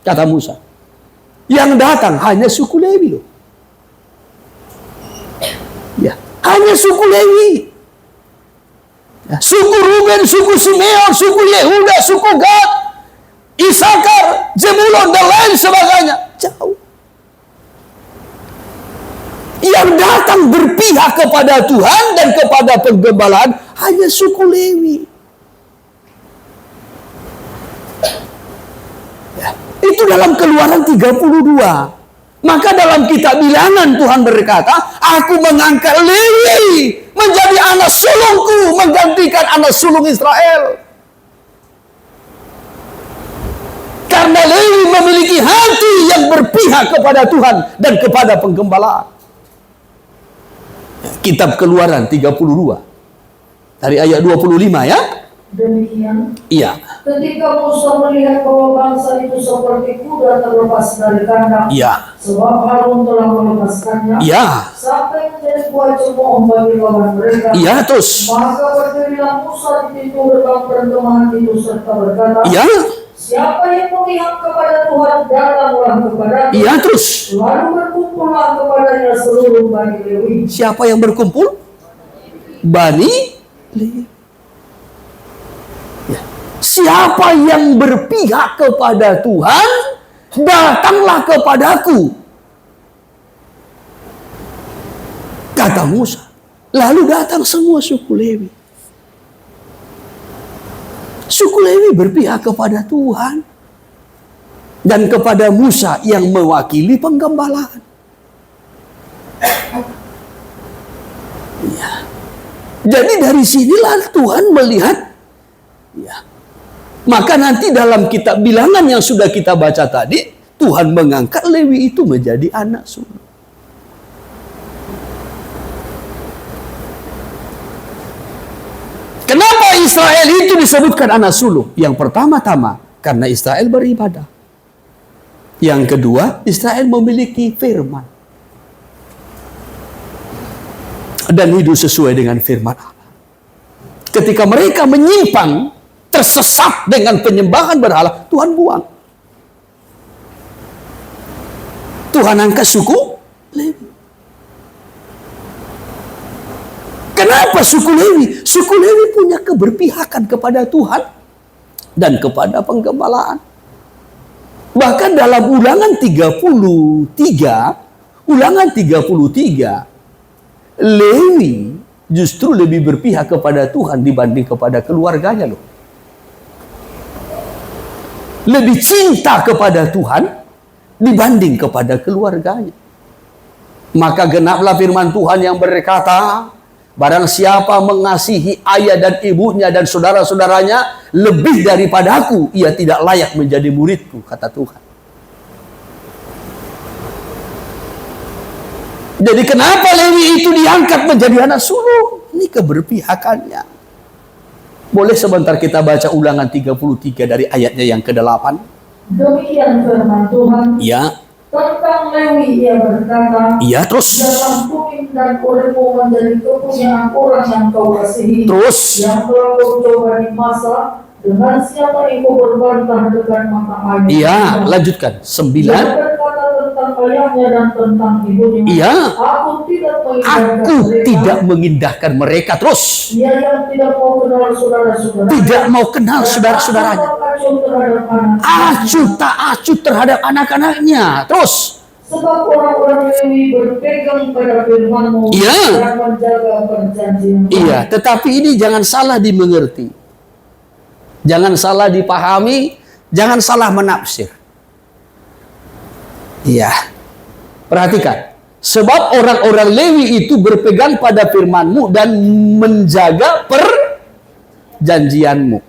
kata Musa. Yang datang hanya suku Lewi loh. Hanya suku Lewi. Ya, suku Ruben, suku Simeon, suku Yehuda, suku Gad, Isakar, Zebulon, dan lain sebagainya. Jauh. Yang datang berpihak kepada Tuhan dan kepada penggembalaan hanya suku Lewi. Ya, itu dalam Keluaran 32. Maka dalam kitab Bilangan Tuhan berkata, aku mengangkat Lewi menjadi anak sulungku, menggantikan anak sulung Israel. Karena Lewi memiliki hati yang berpihak kepada Tuhan dan kepada penggembalaan. Kitab Keluaran 32 dari ayat 25 ya. Demikian, Iya. ketika Musa melihat bahwa bangsa itu seperti kuda terlepas dari kandang, Iya. sebab Harun telah melepaskannya, Iya. sampai menjadi buah cemooh bagi lawan mereka. Iya terus. Maka berdirilah Musa di pintu gerbang perkemahan itu serta berkata, Iya. siapa yang memihak kepada Tuhan, datanglah kepadanya. Iya terus. Lalu berkumpullah kepadanya seluruh Bani Lewi. Siapa yang berkumpul? Bani Lewi. Ya. Siapa yang berpihak kepada Tuhan, datanglah kepadaku, kata Musa. Lalu datang semua suku Lewi. Suku Lewi berpihak kepada Tuhan dan kepada Musa yang mewakili penggembalaan. Ya. Jadi dari sinilah Tuhan melihat. Ya. Maka nanti dalam kitab Bilangan yang sudah kita baca tadi, Tuhan mengangkat Lewi itu menjadi anak sulung. Kenapa Israel itu disebutkan anak sulung? Yang pertama-tama, karena Israel beribadah. Yang kedua, Israel memiliki firman. Dan hidup sesuai dengan firman Allah. Ketika mereka menyimpang, tersesat dengan penyembahan berhala, Tuhan buang. Tuhan angkat suku Lewi. Kenapa suku Lewi? Suku Lewi punya keberpihakan kepada Tuhan dan kepada penggembalaan. Bahkan dalam Ulangan 33, Lewi justru lebih berpihak kepada Tuhan dibanding kepada keluarganya loh. Lebih cinta kepada Tuhan dibanding kepada keluarganya. Maka genaplah firman Tuhan yang berkata, barang siapa mengasihi ayah dan ibunya dan saudara-saudaranya lebih daripada aku, ia tidak layak menjadi muridku, kata Tuhan. Jadi kenapa Lewi itu diangkat menjadi anak sulung? Ini keberpihakannya. Boleh sebentar kita baca Ulangan 33 dari ayatnya yang ke-8. Demikian firman Tuhan. Ya. Tentang Lewi ia berkata, Iya terus. dalam Tumim dan Urimmu menjadi kepunyaan orang yang kau kasihi, Terus. yang telah kau coba di masa, dengan siapa engkau berbantah dengan mata air. Iya, lanjutkan. 9. Dia berkata tentang ayahnya dan tentang ibunya. Iya. Aku tidak mengindahkan mereka. Terus. Dia yang tidak mau kenal saudara-saudara. Tidak mau kenal saudara-saudaranya. Acuh tak acuh terhadap anak-anaknya. Terus. Sebab orang-orang Lewi berpegang pada firman-Mu Iya. dan menjaga perjanjian. Iya, tetapi ini jangan salah dimengerti. Jangan salah dipahami, jangan salah menafsir. Iya. Perhatikan. Sebab orang-orang Lewi itu berpegang pada firman-Mu dan menjaga perjanjian-Mu.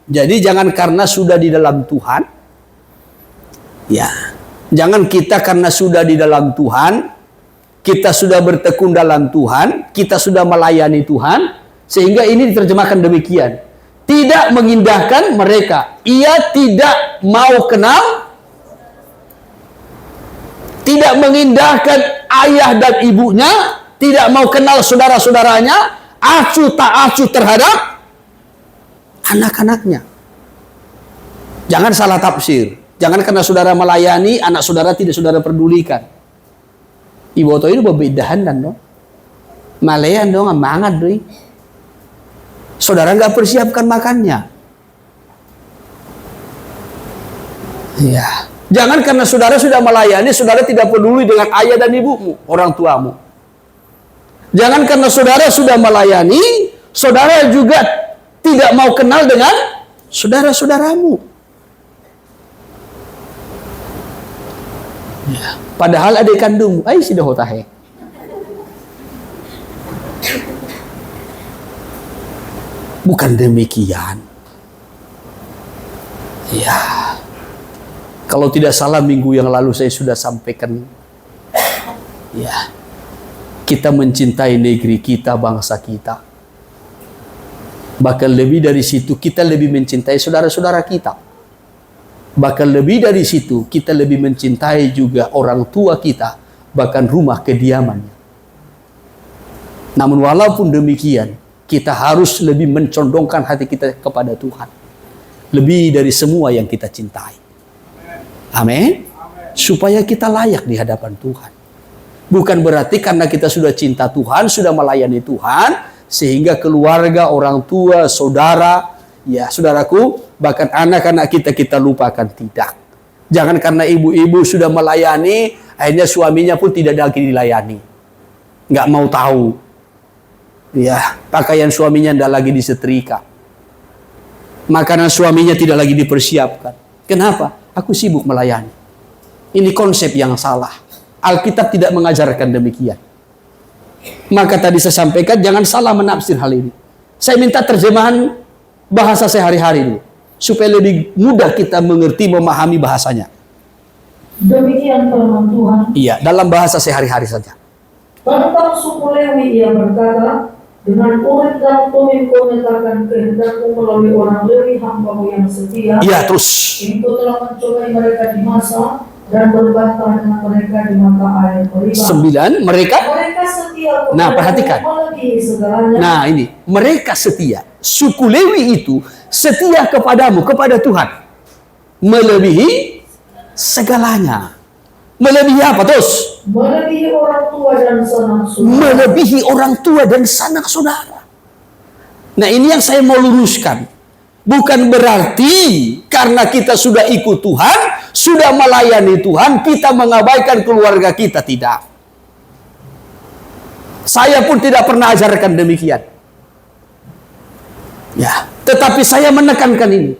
Jadi jangan karena sudah di dalam Tuhan. Ya. Jangan kita karena sudah di dalam Tuhan, kita sudah bertekun dalam Tuhan, kita sudah melayani Tuhan, sehingga ini diterjemahkan demikian. Tidak mengindahkan mereka. Ia tidak mau kenal, tidak mengindahkan ayah dan ibunya, tidak mau kenal saudara-saudaranya, acuh tak acuh terhadap anak-anaknya. Jangan salah tafsir. Jangan karena saudara melayani, anak saudara tidak saudara pedulikan. Ibu atau ini bebedahan dan no. Malean dong, mangat doi. Saudara nggak persiapkan makannya. Ya, jangan karena saudara sudah melayani, saudara tidak peduli dengan ayah dan ibumu, orang tuamu. Jangan karena saudara sudah melayani, saudara juga tidak mau kenal dengan saudara-saudaramu. Ya, padahal adik kandungmu, sudah hotahe. Bukan demikian. Ya. Kalau tidak salah minggu yang lalu saya sudah sampaikan, ya, kita mencintai negeri kita, bangsa kita. Bahkan lebih dari situ, kita lebih mencintai saudara-saudara kita. Bahkan lebih dari situ, kita lebih mencintai juga orang tua kita, bahkan rumah kediamannya. Namun walaupun demikian, kita harus lebih mencondongkan hati kita kepada Tuhan. Lebih dari semua yang kita cintai. Amin. Supaya kita layak di hadapan Tuhan. Bukan berarti karena kita sudah cinta Tuhan, sudah melayani Tuhan, sehingga keluarga, orang tua, saudara, ya saudaraku, bahkan anak-anak kita lupakan. Tidak. Jangan karena ibu-ibu sudah melayani, akhirnya suaminya pun tidak lagi dilayani. Nggak mau tahu. Ya, pakaian suaminya tidak lagi disetrika. Makanan suaminya tidak lagi dipersiapkan. Kenapa? Aku sibuk melayani. Ini konsep yang salah. Alkitab tidak mengajarkan demikian. Maka tadi saya sampaikan, jangan salah menafsir hal ini. Saya minta terjemahan bahasa sehari-hari dulu, supaya lebih mudah kita mengerti, memahami bahasanya. Demikian firman Tuhan. Iya, dalam bahasa sehari-hari saja. Tentang suku Lewi ia berkata, dengan Urim dan Tumim kau menyatakan kehendakmu melalui orang Lewi hamba-Mu yang setia. Iya, terus. Engkau telah mencobai mereka di masa dan berbantah dengan mereka di mata air meriba. 9, mereka setia. Nah, perhatikan. Melebihi segalanya. Nah, ini mereka setia. Suku Lewi itu setia kepadamu, kepada Tuhan, melebihi segalanya. Melebihi apa terus? Melebihi orang tua dan sanak saudara. Melebihi orang tua dan sanak saudara. Nah, ini yang saya mau luruskan. Bukan berarti karena kita sudah ikut Tuhan, sudah melayani Tuhan, kita mengabaikan keluarga kita. Tidak. Saya pun tidak pernah ajarkan demikian. Ya, tetapi saya menekankan ini.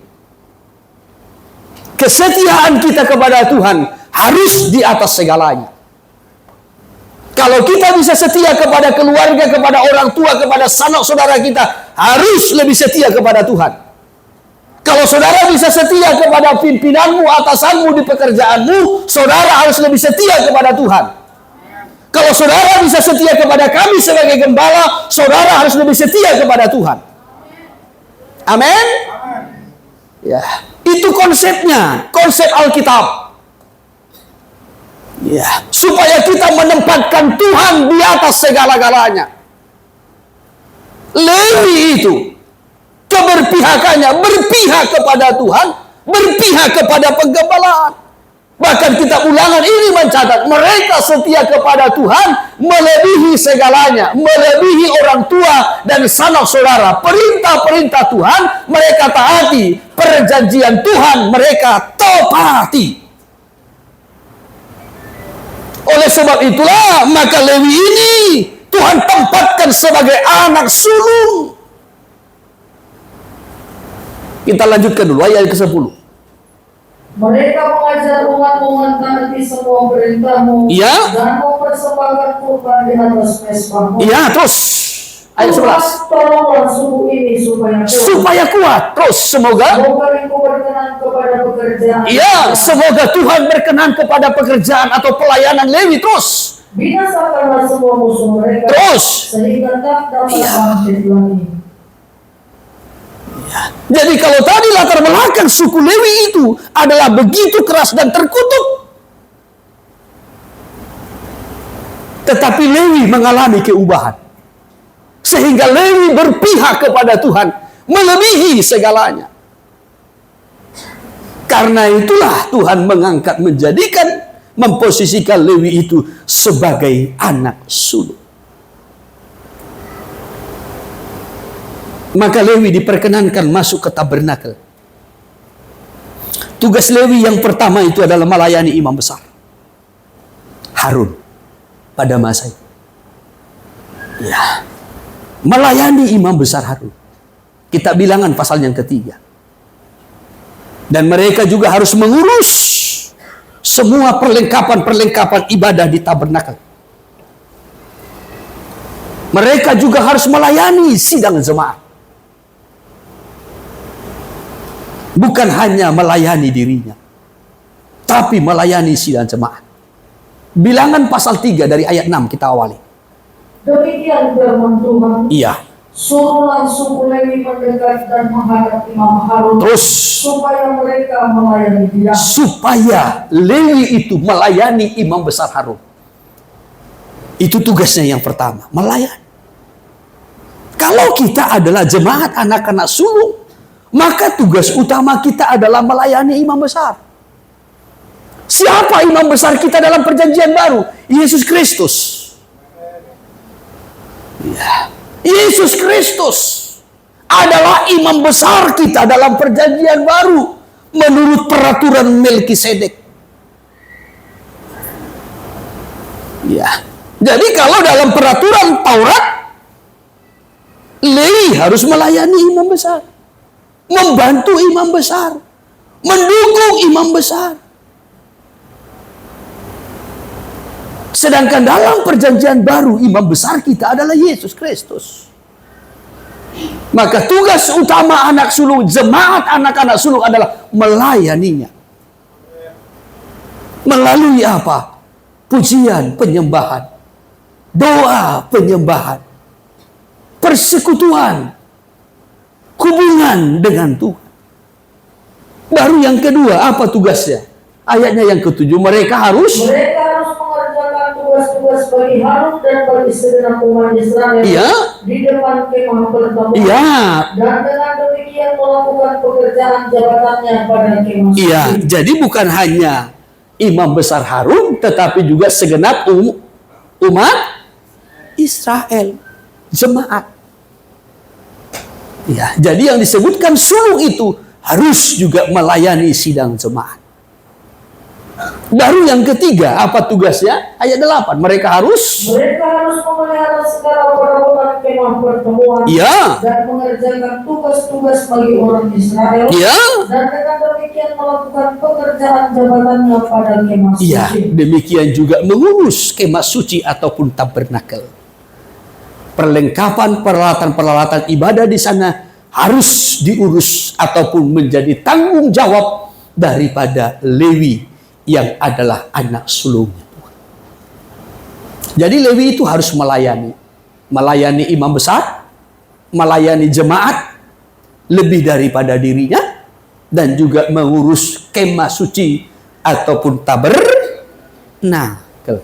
Kesetiaan kita kepada Tuhan harus di atas segalanya. Kalau kita bisa setia kepada keluarga, kepada orang tua, kepada sanak saudara kita, harus lebih setia kepada Tuhan. Kalau saudara bisa setia kepada pimpinanmu, atasanmu di pekerjaanmu, saudara harus lebih setia kepada Tuhan. Kalau saudara bisa setia kepada kami sebagai gembala, saudara harus lebih setia kepada Tuhan. Amin. Ya, itu konsepnya, konsep Alkitab. Ya, supaya kita menempatkan Tuhan di atas segala-galanya. Lewi itu keberpihakannya, berpihak kepada Tuhan, berpihak kepada penggembalaan. Bahkan kitab Ulangan ini mencatat mereka setia kepada Tuhan melebihi segalanya, melebihi orang tua dan sanak saudara. Perintah-perintah Tuhan mereka taati, perjanjian Tuhan mereka tepati. Oleh sebab itulah maka Lewi ini Tuhan tempatkan sebagai anak sulung. Kita lanjutkan dulu ayat ke-10. Mereka mengajar umatmu mentaati semua perintahmu, Iya. dan mempersembahkan kurban di atas mezbahmu. Iya, terus ayat 11. Tolonglah suku ini supaya kuat. Supaya kuat. Terus semoga Engkau berkenan kepada pekerjaan. iya, semoga Tuhan berkenan kepada pekerjaan atau pelayanan Lewi. Terus Binasakanlah semua musuh mereka. Terus. Sehingga tak dapat Iya. bangkit lagi. jadi kalau tadi latar belakang suku Lewi itu adalah begitu keras dan terkutuk, tetapi Lewi mengalami keubahan. Sehingga Lewi berpihak kepada Tuhan melebihi segalanya. Karena itulah Tuhan mengangkat, menjadikan, memposisikan Lewi itu sebagai anak sulung. Maka Lewi diperkenankan masuk ke tabernakel. Tugas Lewi yang pertama itu adalah melayani imam besar Harun pada masa itu. Ya, melayani imam besar Harun. Kita bilangan pasal yang ketiga. Dan mereka juga harus mengurus semua perlengkapan-perlengkapan ibadah di tabernakel. Mereka juga harus melayani sidang jemaat. Bukan hanya melayani dirinya, tapi melayani sidang jemaat. Bilangan pasal 3 dari ayat 6 kita awali. Demikian firman Tuhan. Iya. Suruhlah suku Lewi mendekat dan menghadap Imam Harun. Terus. Supaya mereka melayani dia. Supaya Lewi itu melayani imam besar Harun. Itu tugasnya yang pertama, melayani. Kalau kita adalah jemaat anak-anak sulung, maka tugas utama kita adalah melayani imam besar. Siapa imam besar kita dalam perjanjian baru? Yesus Kristus. Ya. Yesus Kristus adalah imam besar kita dalam perjanjian baru menurut peraturan Melkisedek. Ya. Jadi kalau dalam peraturan Taurat, Lewi harus melayani imam besar, membantu imam besar, mendukung imam besar. Sedangkan dalam perjanjian baru, imam besar kita adalah Yesus Kristus. Maka tugas utama anak sulung, jemaat anak-anak sulung adalah melayaninya. Melalui apa? Pujian, penyembahan, doa, penyembahan, persekutuan, hubungan dengan Tuhan. Baru yang kedua, apa tugasnya? Ayatnya yang ke-7, mereka harus mengerjakan tugas-tugas bagi Harun dan bagi segenap umat Israel. Iya. Di depan kemah pertemuan. Iya. Dan dengan demikian melakukan pekerjaan jabatannya pada kemah. Iya, jadi bukan hanya imam besar Harun, tetapi juga segenap umat Israel, jemaat. Ya, jadi yang disebutkan sulung itu harus juga melayani sidang jemaat. Baru yang ketiga, apa tugasnya? Ayat 8, mereka harus memelihara segala perabot kemah pertemuan. Ya. Dan mengerjakan tugas-tugas bagi orang Israel. Ya. Dan dengan demikian melakukan pekerjaan jabatannya pada kemah suci. Ya, demikian juga mengurus kemah suci ataupun tabernakel. Perlengkapan peralatan-peralatan ibadah di sana harus diurus ataupun menjadi tanggung jawab daripada Lewi yang adalah anak sulungnya. Jadi Lewi itu harus melayani imam besar, melayani jemaat lebih daripada dirinya, dan juga mengurus kemah suci ataupun tabernakel.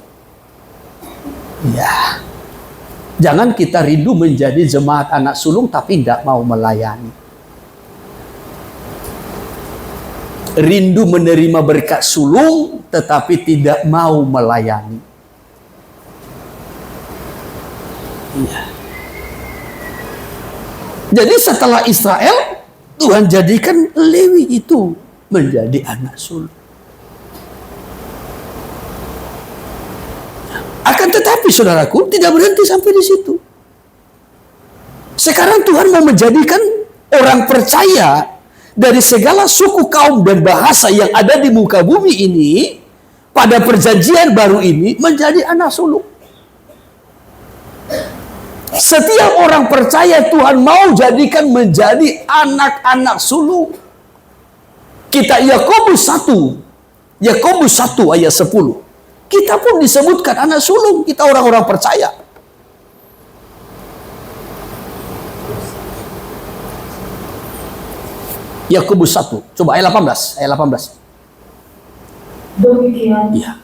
Ya. Jangan kita rindu menjadi jemaat anak sulung tapi tidak mau melayani. Rindu menerima berkat sulung tetapi tidak mau melayani. Ya. Jadi setelah Israel, Tuhan jadikan Lewi itu menjadi anak sulung. Akan tetapi saudaraku, tidak berhenti sampai di situ. Sekarang Tuhan mau menjadikan orang percaya dari segala suku, kaum, dan bahasa yang ada di muka bumi ini, pada perjanjian baru ini, menjadi anak sulung. Setiap orang percaya Tuhan mau jadikan menjadi anak-anak sulung. Kita Yakobus 1 ayat 10. Kita pun disebutkan anak sulung, kita orang-orang percaya. Yakobus 1, coba ayat 18. Demikian. Iya.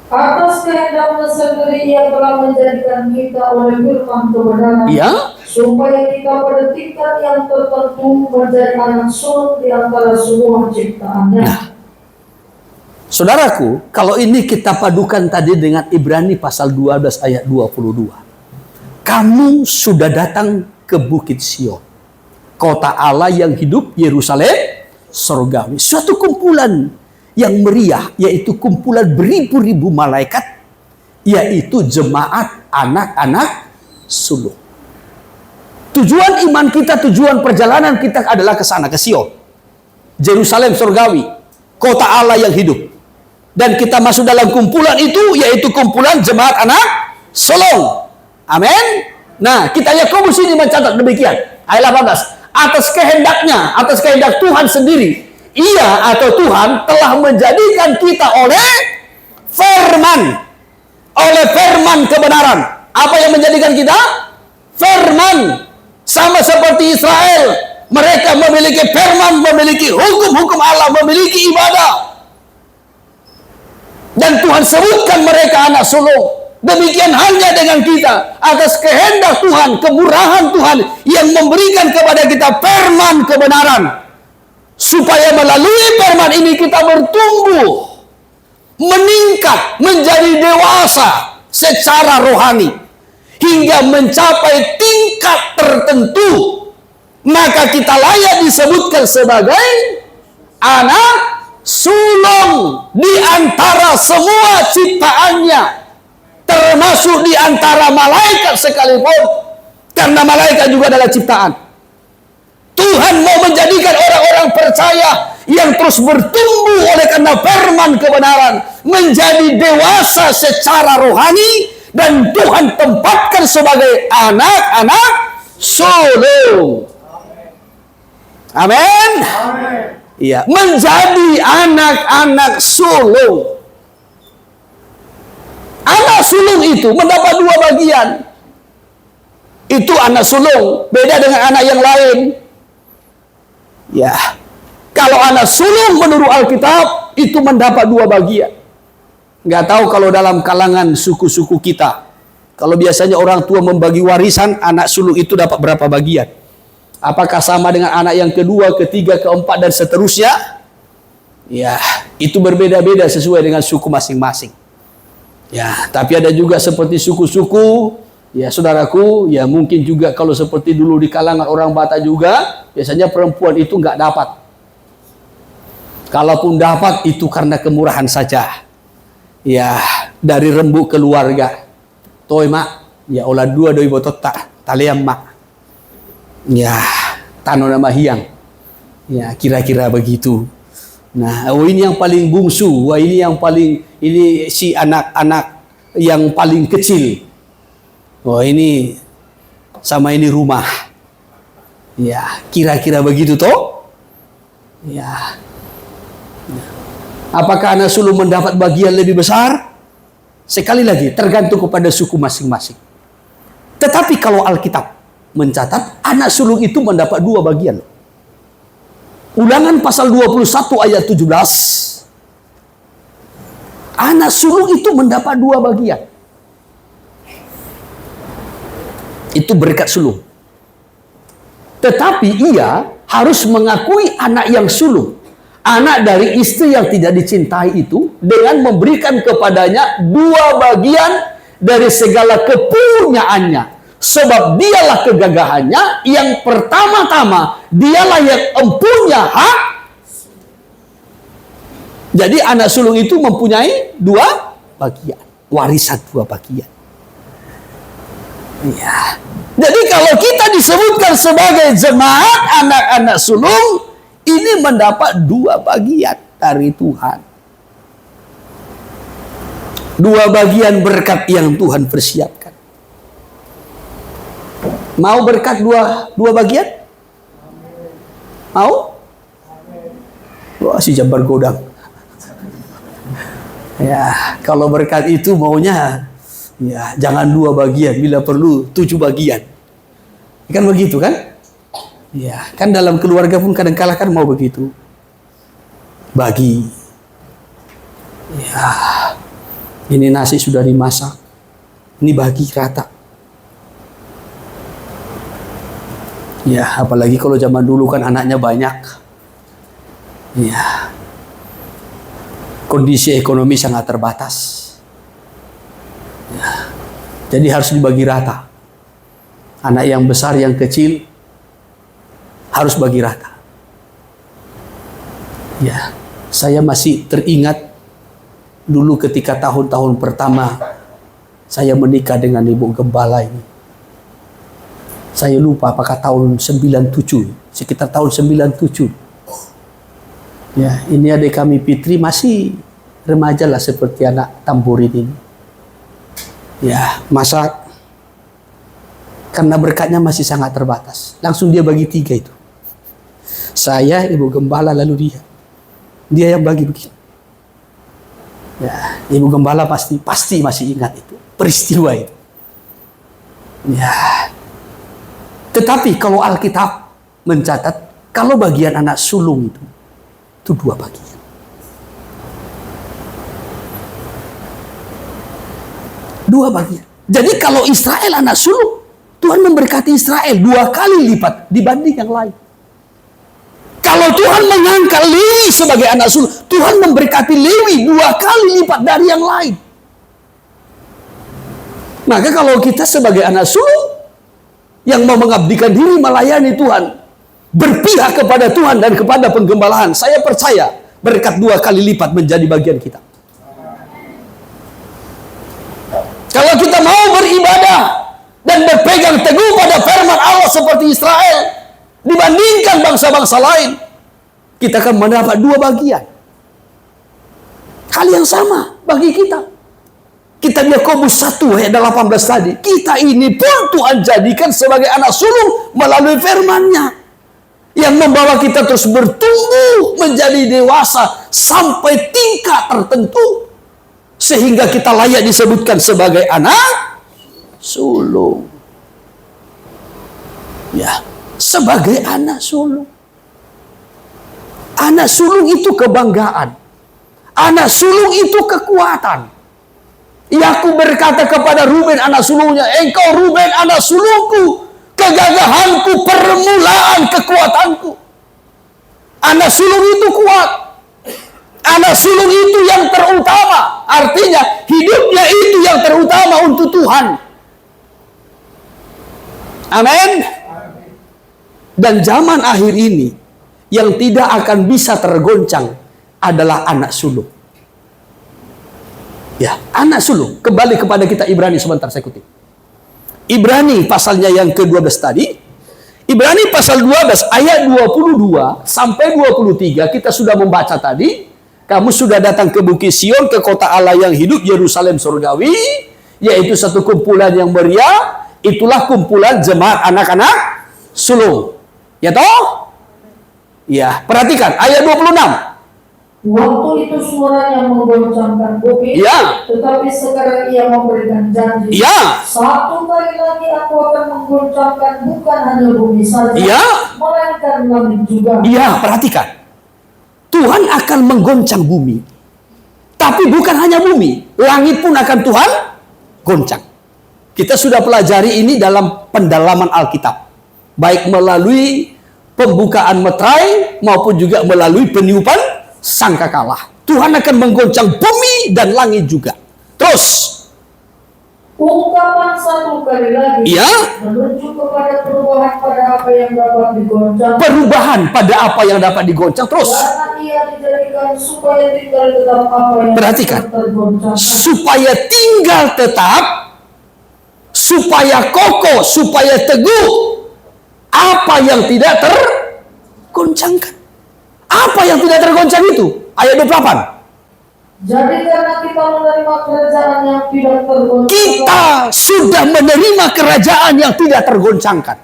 Atas kehendaknya sendiri ia telah menjadikan kita oleh firman kebenaran. Iya. Supaya kita pada tingkat yang tertentu menjadi anak sulung di antara semua ciptaannya. Nah, saudaraku, kalau ini kita padukan tadi dengan Ibrani pasal 12 ayat 22. Kamu sudah datang ke Bukit Sion, kota Allah yang hidup, Yerusalem surgawi. Suatu kumpulan yang meriah, yaitu kumpulan beribu-ribu malaikat, yaitu jemaat anak-anak sulung. Tujuan iman kita, tujuan perjalanan kita adalah ke sana, ke Sion, Yerusalem surgawi, kota Allah yang hidup. Dan kita masuk dalam kumpulan itu, yaitu kumpulan jemaat anak sulung. Amin. Nah, kita Yakobus ini mencatat demikian. Ayat 18. Atas kehendak Tuhan sendiri, Ia atau Tuhan telah menjadikan kita oleh firman kebenaran. Apa yang menjadikan kita? Firman. Sama seperti Israel, mereka memiliki firman, memiliki hukum-hukum Allah, memiliki ibadah. Dan Tuhan sebutkan mereka anak sulung. Demikian halnya dengan kita. Atas kehendak Tuhan, kemurahan Tuhan yang memberikan kepada kita firman kebenaran. Supaya melalui firman ini kita bertumbuh, meningkat, menjadi dewasa secara rohani. Hingga mencapai tingkat tertentu. Maka kita layak disebutkan sebagai anak sulung di antara semua ciptaannya, termasuk di antara malaikat sekalipun, karena malaikat juga adalah ciptaan. Tuhan mau menjadikan orang-orang percaya yang terus bertumbuh oleh karena firman kebenaran, menjadi dewasa secara rohani, dan Tuhan tempatkan sebagai anak-anak sulung. Amin. Iya, menjadi anak-anak sulung. Anak sulung itu mendapat dua bagian. Itu anak sulung, beda dengan anak yang lain. Ya, kalau anak sulung menurut Alkitab itu mendapat dua bagian. Nggak tahu kalau dalam kalangan suku-suku kita, kalau biasanya orang tua membagi warisan, anak sulung itu dapat berapa bagian? Apakah sama dengan anak yang kedua, ketiga, keempat, dan seterusnya? Ya, itu berbeda-beda sesuai dengan suku masing-masing. Ya, tapi ada juga seperti suku-suku, ya saudaraku, ya mungkin juga kalau seperti dulu di kalangan orang Batak juga, biasanya perempuan itu nggak dapat. Kalaupun dapat, itu karena kemurahan saja. Ya, dari rembuk keluarga. Toy mak, ya olah dua doi botot tak taliam mak. Ya, tano nama hiang. Ya, kira-kira begitu. Nah, ini yang paling bungsu, ini yang paling, ini si anak-anak yang paling kecil. Ini sama ini rumah. Ya, kira-kira begitu toh? Ya. Apakah anak sulung mendapat bagian lebih besar? Sekali lagi, tergantung kepada suku masing-masing. Tetapi kalau Alkitab mencatat, anak sulung itu mendapat dua bagian. Ulangan pasal 21 ayat 17. Anak sulung itu mendapat dua bagian. Itu berkat sulung. Tetapi ia harus mengakui anak yang sulung, anak dari istri yang tidak dicintai itu, dengan memberikan kepadanya dua bagian dari segala kepunyaannya. Sebab dialah kegagahannya yang pertama-tama, dialah yang empunya hak. Jadi anak sulung itu mempunyai dua bagian, warisan dua bagian. Ya. Jadi kalau kita disebutkan sebagai jemaat anak-anak sulung, ini mendapat dua bagian dari Tuhan. Dua bagian berkat yang Tuhan persiapkan. Mau berkat dua bagian? Mau? Wah, si Jabar Godang. Ya, kalau berkat itu maunya, ya jangan dua bagian, bila perlu 7 bagian. Kan begitu kan? Ya, kan dalam keluarga pun kadang-kala kan mau begitu. Bagi. Ya, ini nasi sudah dimasak. Ini bagi rata. Ya, apalagi kalau zaman dulu kan anaknya banyak. Ya. Kondisi ekonomi sangat terbatas. Ya. Jadi harus dibagi rata. Anak yang besar, yang kecil harus bagi rata. Ya, saya masih teringat dulu ketika tahun-tahun pertama saya menikah dengan Ibu Gembala ini. Saya lupa apakah tahun 97, sekitar tahun 97. Ya, ini adik kami Fitri masih remaja lah seperti anak tamburin ini. Ya, masa karena berkatnya masih sangat terbatas. Langsung dia bagi 3 itu. Saya, Ibu Gembala, lalu dia. Dia yang bagi begini. Ya, Ibu Gembala pasti masih ingat itu. Peristiwa itu. Ya. Tetapi kalau Alkitab mencatat, kalau bagian anak sulung itu 2 bagian. Dua bagian. Jadi kalau Israel anak sulung, Tuhan memberkati Israel 2 kali lipat dibanding yang lain. Kalau Tuhan mengangkat Lewi sebagai anak sulung, Tuhan memberkati Lewi 2 kali lipat dari yang lain. Maka kalau kita sebagai anak sulung yang mau mengabdikan diri melayani Tuhan, berpihak kepada Tuhan dan kepada penggembalaan, saya percaya berkat 2 kali lipat menjadi bagian kita. Kalau kita mau beribadah dan berpegang teguh pada firman Allah seperti Israel dibandingkan bangsa-bangsa lain, kita akan mendapat 2 bagian. Hal yang sama bagi kita. Kitab Yakobus 1 ayat 18 tadi, kita ini pun Tuhan jadikan sebagai anak sulung melalui firman-Nya yang membawa kita terus bertumbuh menjadi dewasa sampai tingkat tertentu sehingga kita layak disebutkan sebagai anak sulung. Ya, sebagai anak sulung. Anak sulung itu kebanggaan. Anak sulung itu kekuatan. Yakub berkata kepada Ruben anak sulungnya, engkau Ruben anak sulungku, kegagahanku, permulaan kekuatanku. Anak sulung itu kuat. Anak sulung itu yang terutama. Artinya hidupnya itu yang terutama untuk Tuhan. Amin. Dan zaman akhir ini yang tidak akan bisa tergoncang adalah anak sulung. Ya, anak sulung. Kembali kepada kita Ibrani sebentar, saya kutip. Ibrani pasalnya yang ke-12 tadi. Ibrani pasal 12 ayat 22 sampai 23 kita sudah membaca tadi. Kamu sudah datang ke Bukit Sion, ke kota Allah yang hidup, Yerusalem surgawi, yaitu satu kumpulan yang meriah. Itulah kumpulan jemaat anak-anak sulung. Ya toh? Ya, perhatikan ayat 26. Waktu itu suaranya menggoncangkan bukit, Ya. tetapi sekarang ia memberikan janji. Ya. 1 kali lagi aku akan menggoncangkan bukan hanya bumi saja, Ya. melainkan langit juga. Ya, perhatikan. Tuhan akan menggoncang bumi. Tapi bukan hanya bumi, langit pun akan Tuhan goncang. Kita sudah pelajari ini dalam pendalaman Alkitab. Baik melalui pembukaan meterai maupun juga melalui peniupan sangkakala. Tuhan akan menggoncang bumi dan langit juga. Terus Ungkapan 1 kali lagi ya, menunjuk kepada perubahan pada apa yang dapat digoncang. perubahan pada apa yang dapat digoncang. Terus Karena ia dijadikan supaya tinggal tetap apa yang perhatikan, tergoncangkan. supaya tinggal tetap, supaya kokoh, supaya teguh apa yang tidak tergoncangkan. Apa yang tidak tergoncang itu? Ayat 28. Jadi karena kita menerima kerajaan yang tidak tergoncangkan, Kita sudah menerima kerajaan yang tidak tergoncangkan,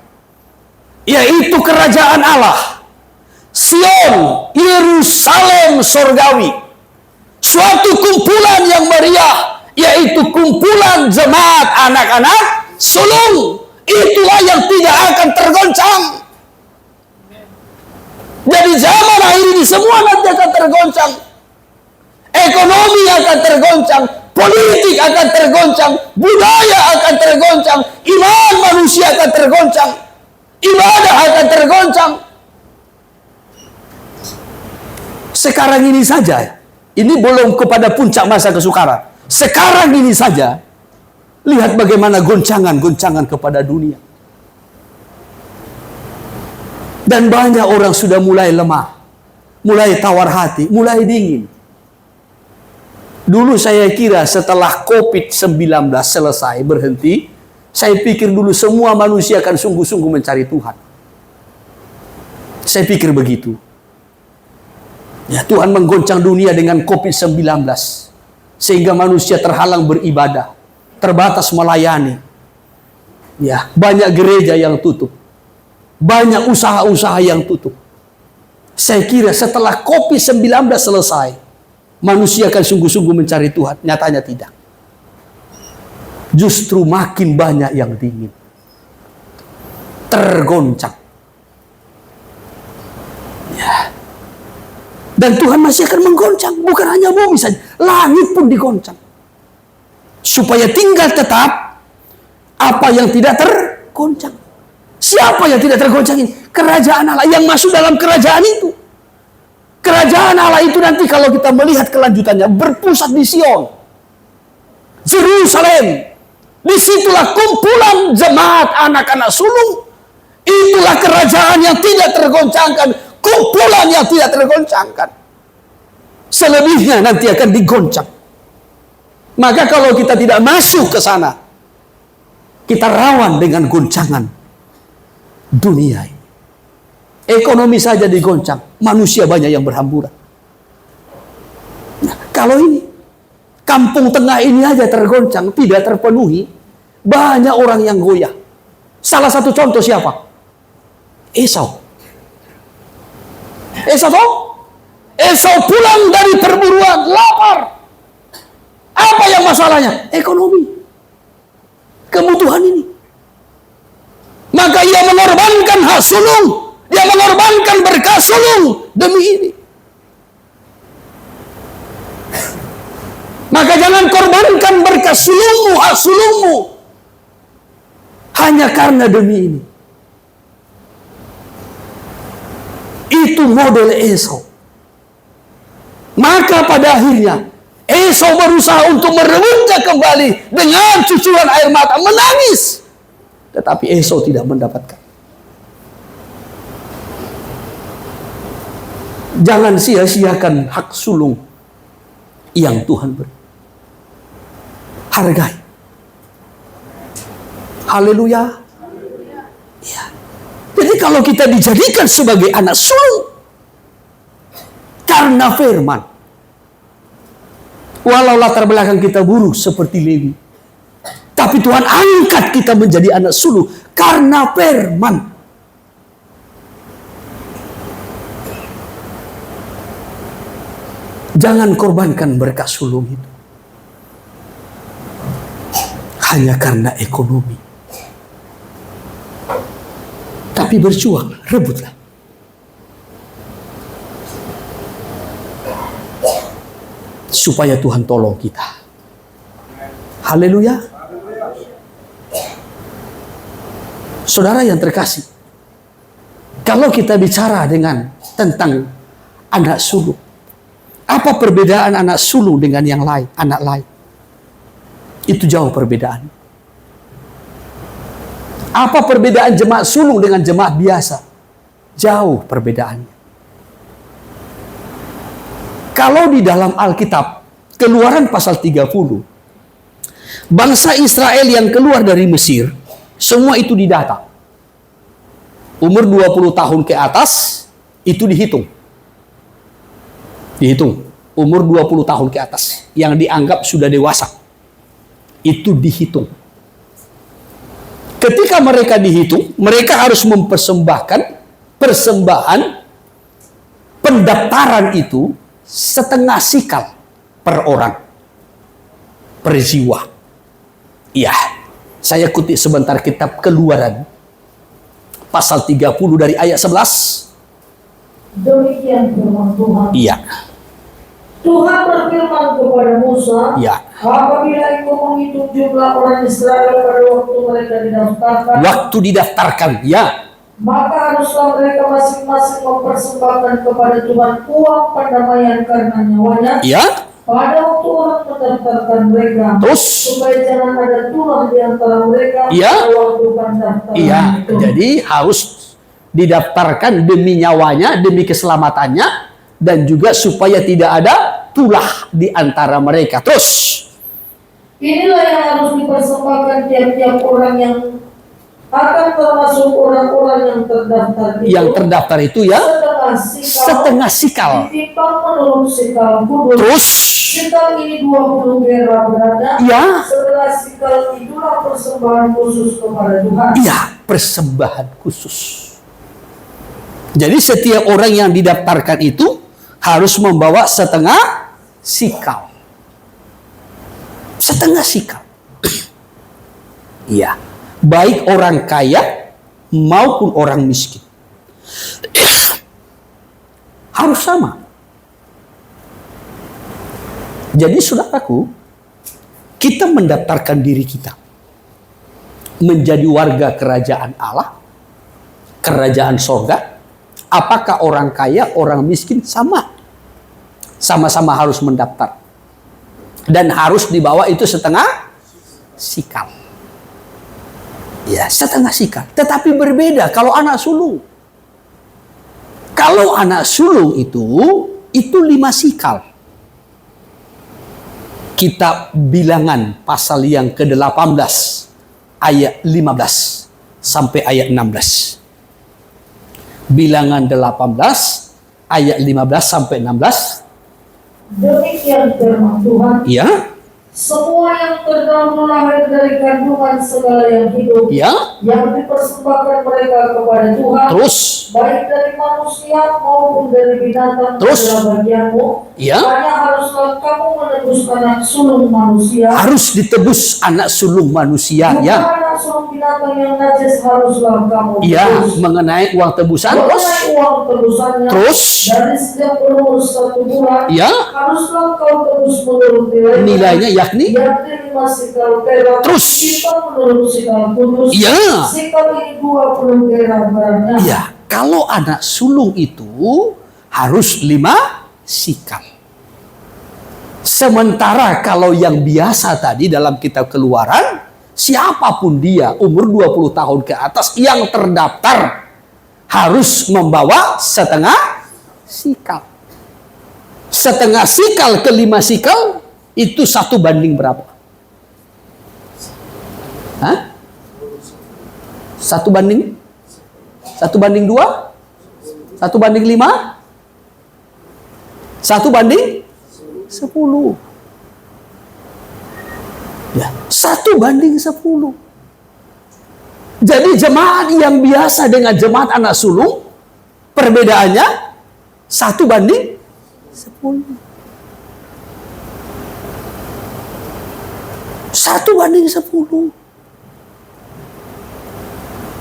yaitu kerajaan Allah, Sion, Yerusalem surgawi, suatu kumpulan yang meriah, yaitu kumpulan jemaat anak-anak sulung. Itulah yang tidak akan tergoncang. Jadi zaman akhir ini semua nanti akan tergoncang. Ekonomi akan tergoncang, politik akan tergoncang, budaya akan tergoncang, iman manusia akan tergoncang, ibadah akan tergoncang. Sekarang ini saja, ini belum kepada puncak masa kesukaran. Sekarang ini saja, lihat bagaimana goncangan-goncangan kepada dunia. Dan banyak orang sudah mulai lemah, mulai tawar hati, mulai dingin. Dulu saya kira setelah COVID-19 selesai, berhenti, saya pikir dulu semua manusia akan sungguh-sungguh mencari Tuhan. Saya pikir begitu. Ya, Tuhan menggoncang dunia dengan COVID-19. Sehingga manusia terhalang beribadah, terbatas melayani. Ya, banyak gereja yang tutup. Banyak usaha-usaha yang tutup. Saya kira setelah COVID-19 selesai, manusia akan sungguh-sungguh mencari Tuhan. Nyatanya tidak. Justru makin banyak yang dingin. Tergoncang. Ya. Dan Tuhan masih akan menggoncang. Bukan hanya bumi saja. Langit pun digoncang. Supaya tinggal tetap apa yang tidak tergoncang. Siapa yang tidak tergoncang ini? Kerajaan Allah yang masuk dalam kerajaan itu. Kerajaan Allah itu nanti kalau kita melihat kelanjutannya berpusat di Sion, Yerusalem. Disitulah kumpulan jemaat anak-anak sulung. Itulah kerajaan yang tidak tergoncangkan. Kumpulan yang tidak tergoncangkan. Selebihnya nanti akan digoncang. Maka kalau kita tidak masuk ke sana, kita rawan dengan goncangan dunia ini. Ekonomi saja digoncang, manusia banyak yang berhamburan. Nah, kalau ini kampung tengah ini aja tergoncang, tidak terpenuhi, banyak orang yang goyah. Salah satu contoh siapa? Esau. Esau pulang dari perburuan, lapar. Apa yang masalahnya? Ekonomi. Kebutuhan ini. Maka ia mengorbankan hak sulung. Dia mengorbankan berkah sulung demi ini. Maka jangan korbankan berkah sulungmu, hak sulungmu, hanya karena demi ini. Itu model Esau. Maka pada akhirnya Esau berusaha untuk merebutnya kembali dengan cucuran air mata, menangis. Tetapi Esau tidak mendapatkan. Jangan sia-siakan hak sulung yang Tuhan beri. Hargai. Haleluya. Ya. Jadi kalau kita dijadikan sebagai anak sulung karena firman, walau latar belakang kita buruk seperti Lewi, tapi Tuhan angkat kita menjadi anak sulung karena firman. Jangan korbankan berkah sulung itu hanya karena ekonomi. Tapi berjuang, rebutlah. Supaya Tuhan tolong kita. Haleluya. Saudara yang terkasih, kalau kita bicara tentang anak sulung, apa perbedaan anak sulung dengan yang lain, anak lain? Itu jauh perbedaan. Apa perbedaan jemaat sulung dengan jemaat biasa? Jauh perbedaannya. Kalau di dalam Alkitab, Keluaran pasal 30, bangsa Israel yang keluar dari Mesir, semua itu didata. Umur 20 tahun ke atas, itu dihitung. Umur 20 tahun ke atas yang dianggap sudah dewasa itu dihitung. Ketika mereka dihitung, mereka harus mempersembahkan persembahan pendaftaran itu setengah sikal per orang, per jiwa. Ya, saya kutip sebentar kitab Keluaran pasal 30 dari ayat 11. Demikian firman Tuhan. Iya. Tuhan berfirman kepada Musa, Ya. apabila engkau menghitung jumlah orang Israel pada waktu mereka didaftarkan, Ya. maka haruslah mereka masing-masing mempersembahkan kepada Tuhan uang pendamaian karena nyawanya. Ya. Pada waktu orang mendaftarkan mereka, Terus, supaya jangan ada tulah di antara mereka Iya. pada waktu pendaftaran iya, itu. jadi harus didaftarkan demi nyawanya, demi keselamatannya, dan juga supaya tidak ada tulah di antara mereka. Terus, inilah yang harus dipersembahkan tiap-tiap orang yang akan termasuk orang-orang yang terdaftar itu. Yang terdaftar itu ya setengah sikal. Ditimbang menurut sikal kudus. Terus, Sikal ini 20 gera berada. ya, Setelah sikal itulah persembahan khusus kepada Tuhan. iya, persembahan khusus. Jadi setiap orang yang didaftarkan itu harus membawa setengah sikal. Setengah sikal. Iya. Baik orang kaya maupun orang miskin. Harus sama. Jadi saudaraku, kita mendaftarkan diri kita menjadi warga kerajaan Allah, kerajaan sorga. Apakah orang kaya, orang miskin sama? Sama-sama harus mendaftar. Dan harus dibawa itu setengah sikal. Ya, setengah sikal. Tetapi berbeda kalau anak sulung. Kalau anak sulung itu 5 sikal. Kitab Bilangan pasal yang ke-18 ayat 15 sampai ayat 16. Bilangan 18 ayat 15 sampai 16. Demikian firman Tuhan. Ya. Semua yang terdahulu lahir dari kandungan segala yang hidup, Ya. yang dipersembahkan mereka kepada Tuhan, Terus. baik dari manusia maupun dari binatang Terus. adalah bagianmu. Ya. Hanya haruslah kamu menebus anak sulung manusia. Harus ditebus anak sulung manusia. Bukan Ya. anak sulung binatang yang najis haruslah kamu Ya. tebus. Mengenai uang tebusan. Terus. Mengenai uang tebusannya, Terus. dari sejak berumur 1 bulan, Ya. haruslah kau tebus menurut Nilainya yakni. 5 sikal perak. Terus. Kita menurut sikal kudus. Ya. Sikal ini 20 gera beratnya. Ya. Kalau anak sulung itu harus 5 sikal. Sementara kalau yang biasa tadi dalam kitab Keluaran, siapapun dia umur 20 tahun ke atas yang terdaftar harus membawa setengah sikal. Setengah sikal ke 5 sikal itu 1 banding berapa? Hah? 1 banding? 1 banding 2? 1 banding 5? 1 banding 10. Ya, 1 banding 10. Jadi jemaat yang biasa dengan jemaat anak sulung, perbedaannya 1 banding 10. 1 banding 10.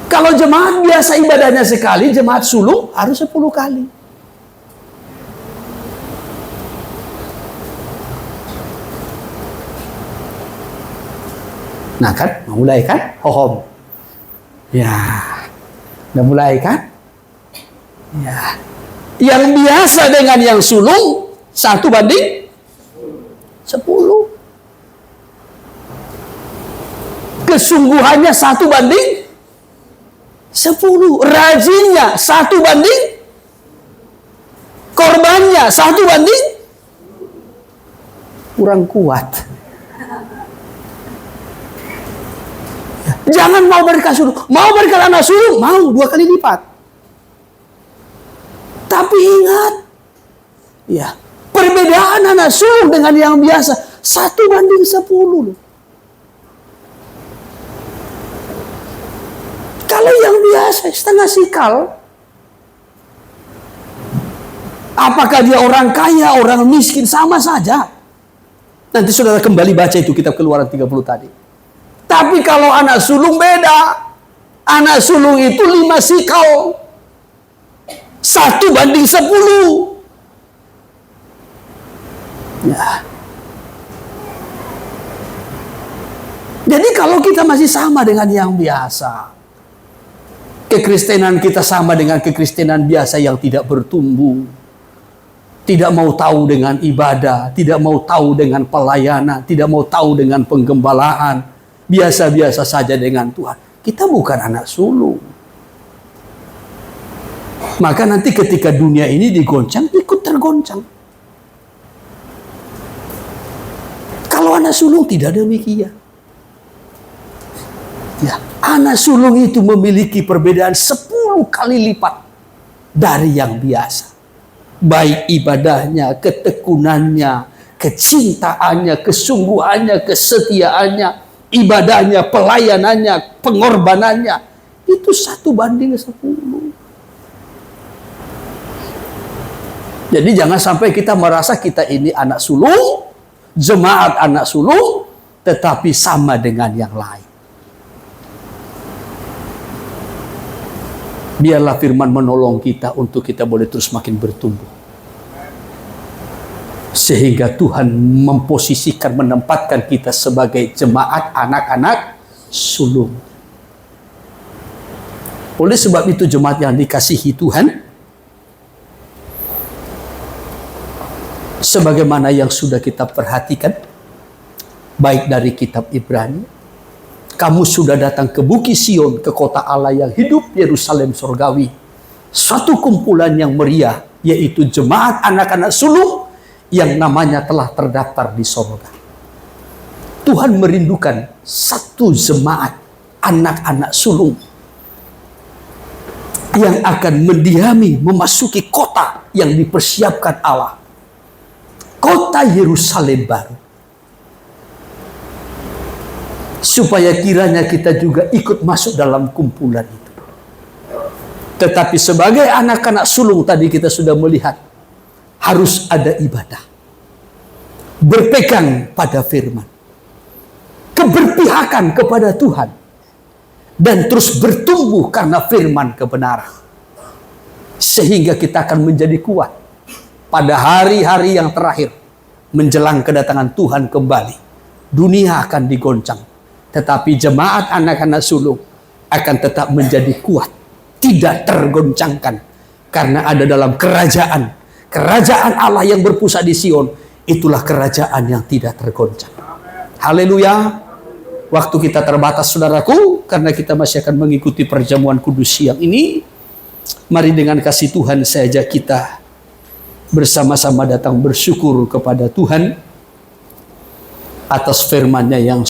Kalau jemaat biasa ibadahnya sekali, jemaat sulung harus 10 kali. Nah kan, mau mulai kan? Hohom. Ya, udah mulai kan? Ya. Yang biasa dengan yang sulung 1 banding 10. Kesungguhannya 1 banding 10. Rajinnya 1 banding. Korbannya 1 banding. Kurang kuat. Jangan mau berkat sulung. Mau berkat anak sulung, mau 2 kali lipat. Tapi ingat, ya, perbedaan anak sulung dengan yang biasa 1 banding 10 loh. Kalau yang biasa setengah sikal, apakah dia orang kaya, orang miskin, sama saja. Nanti saudara kembali baca itu kitab Keluaran 30 tadi. Tapi kalau anak sulung beda. Anak sulung itu 5 sikal. 1 banding 10. Ya. Jadi kalau kita masih sama dengan yang biasa, kekristenan kita sama dengan kekristenan biasa yang tidak bertumbuh, tidak mau tahu dengan ibadah, tidak mau tahu dengan pelayanan, tidak mau tahu dengan penggembalaan, biasa-biasa saja dengan Tuhan, kita bukan anak sulung. Maka nanti ketika dunia ini digoncang, ikut tergoncang. Kalau anak sulung tidak demikian. Ya, anak sulung itu memiliki perbedaan 10 kali lipat dari yang biasa. Baik ibadahnya, ketekunannya, kecintaannya, kesungguhannya, kesetiaannya, ibadahnya, pelayanannya, pengorbanannya. Itu 1:10. Jadi jangan sampai kita merasa kita ini anak sulung, jemaat anak sulung, tetapi sama dengan yang lain. Biarlah firman menolong kita untuk kita boleh terus makin bertumbuh. Sehingga Tuhan memposisikan, menempatkan kita sebagai jemaat anak-anak sulung. Oleh sebab itu jemaat yang dikasihi Tuhan, sebagaimana yang sudah kita perhatikan, baik dari kitab Ibrani, kamu sudah datang ke Bukit Sion, ke kota Allah yang hidup, Yerusalem surgawi. Suatu kumpulan yang meriah, yaitu jemaat anak-anak sulung yang namanya telah terdaftar di sorga. Tuhan merindukan satu jemaat anak-anak sulung yang akan mendiami, memasuki kota yang dipersiapkan Allah. Kota Yerusalem baru. Supaya kiranya kita juga ikut masuk dalam kumpulan itu. Tetapi sebagai anak-anak sulung tadi kita sudah melihat, harus ada ibadah. Berpegang pada firman. Keberpihakan kepada Tuhan. Dan terus bertumbuh karena firman kebenaran. Sehingga kita akan menjadi kuat. Pada hari-hari yang terakhir, menjelang kedatangan Tuhan kembali, dunia akan digoncang. Tetapi jemaat anak-anak sulung akan tetap menjadi kuat, tidak tergoncangkan. Karena ada dalam kerajaan Allah yang berpusat di Sion, itulah kerajaan yang tidak tergoncang. Haleluya. Waktu kita terbatas saudaraku, karena kita masih akan mengikuti perjamuan kudus siang ini. Mari dengan kasih Tuhan saya ajak kita bersama-sama datang bersyukur kepada Tuhan atas firman-Nya yang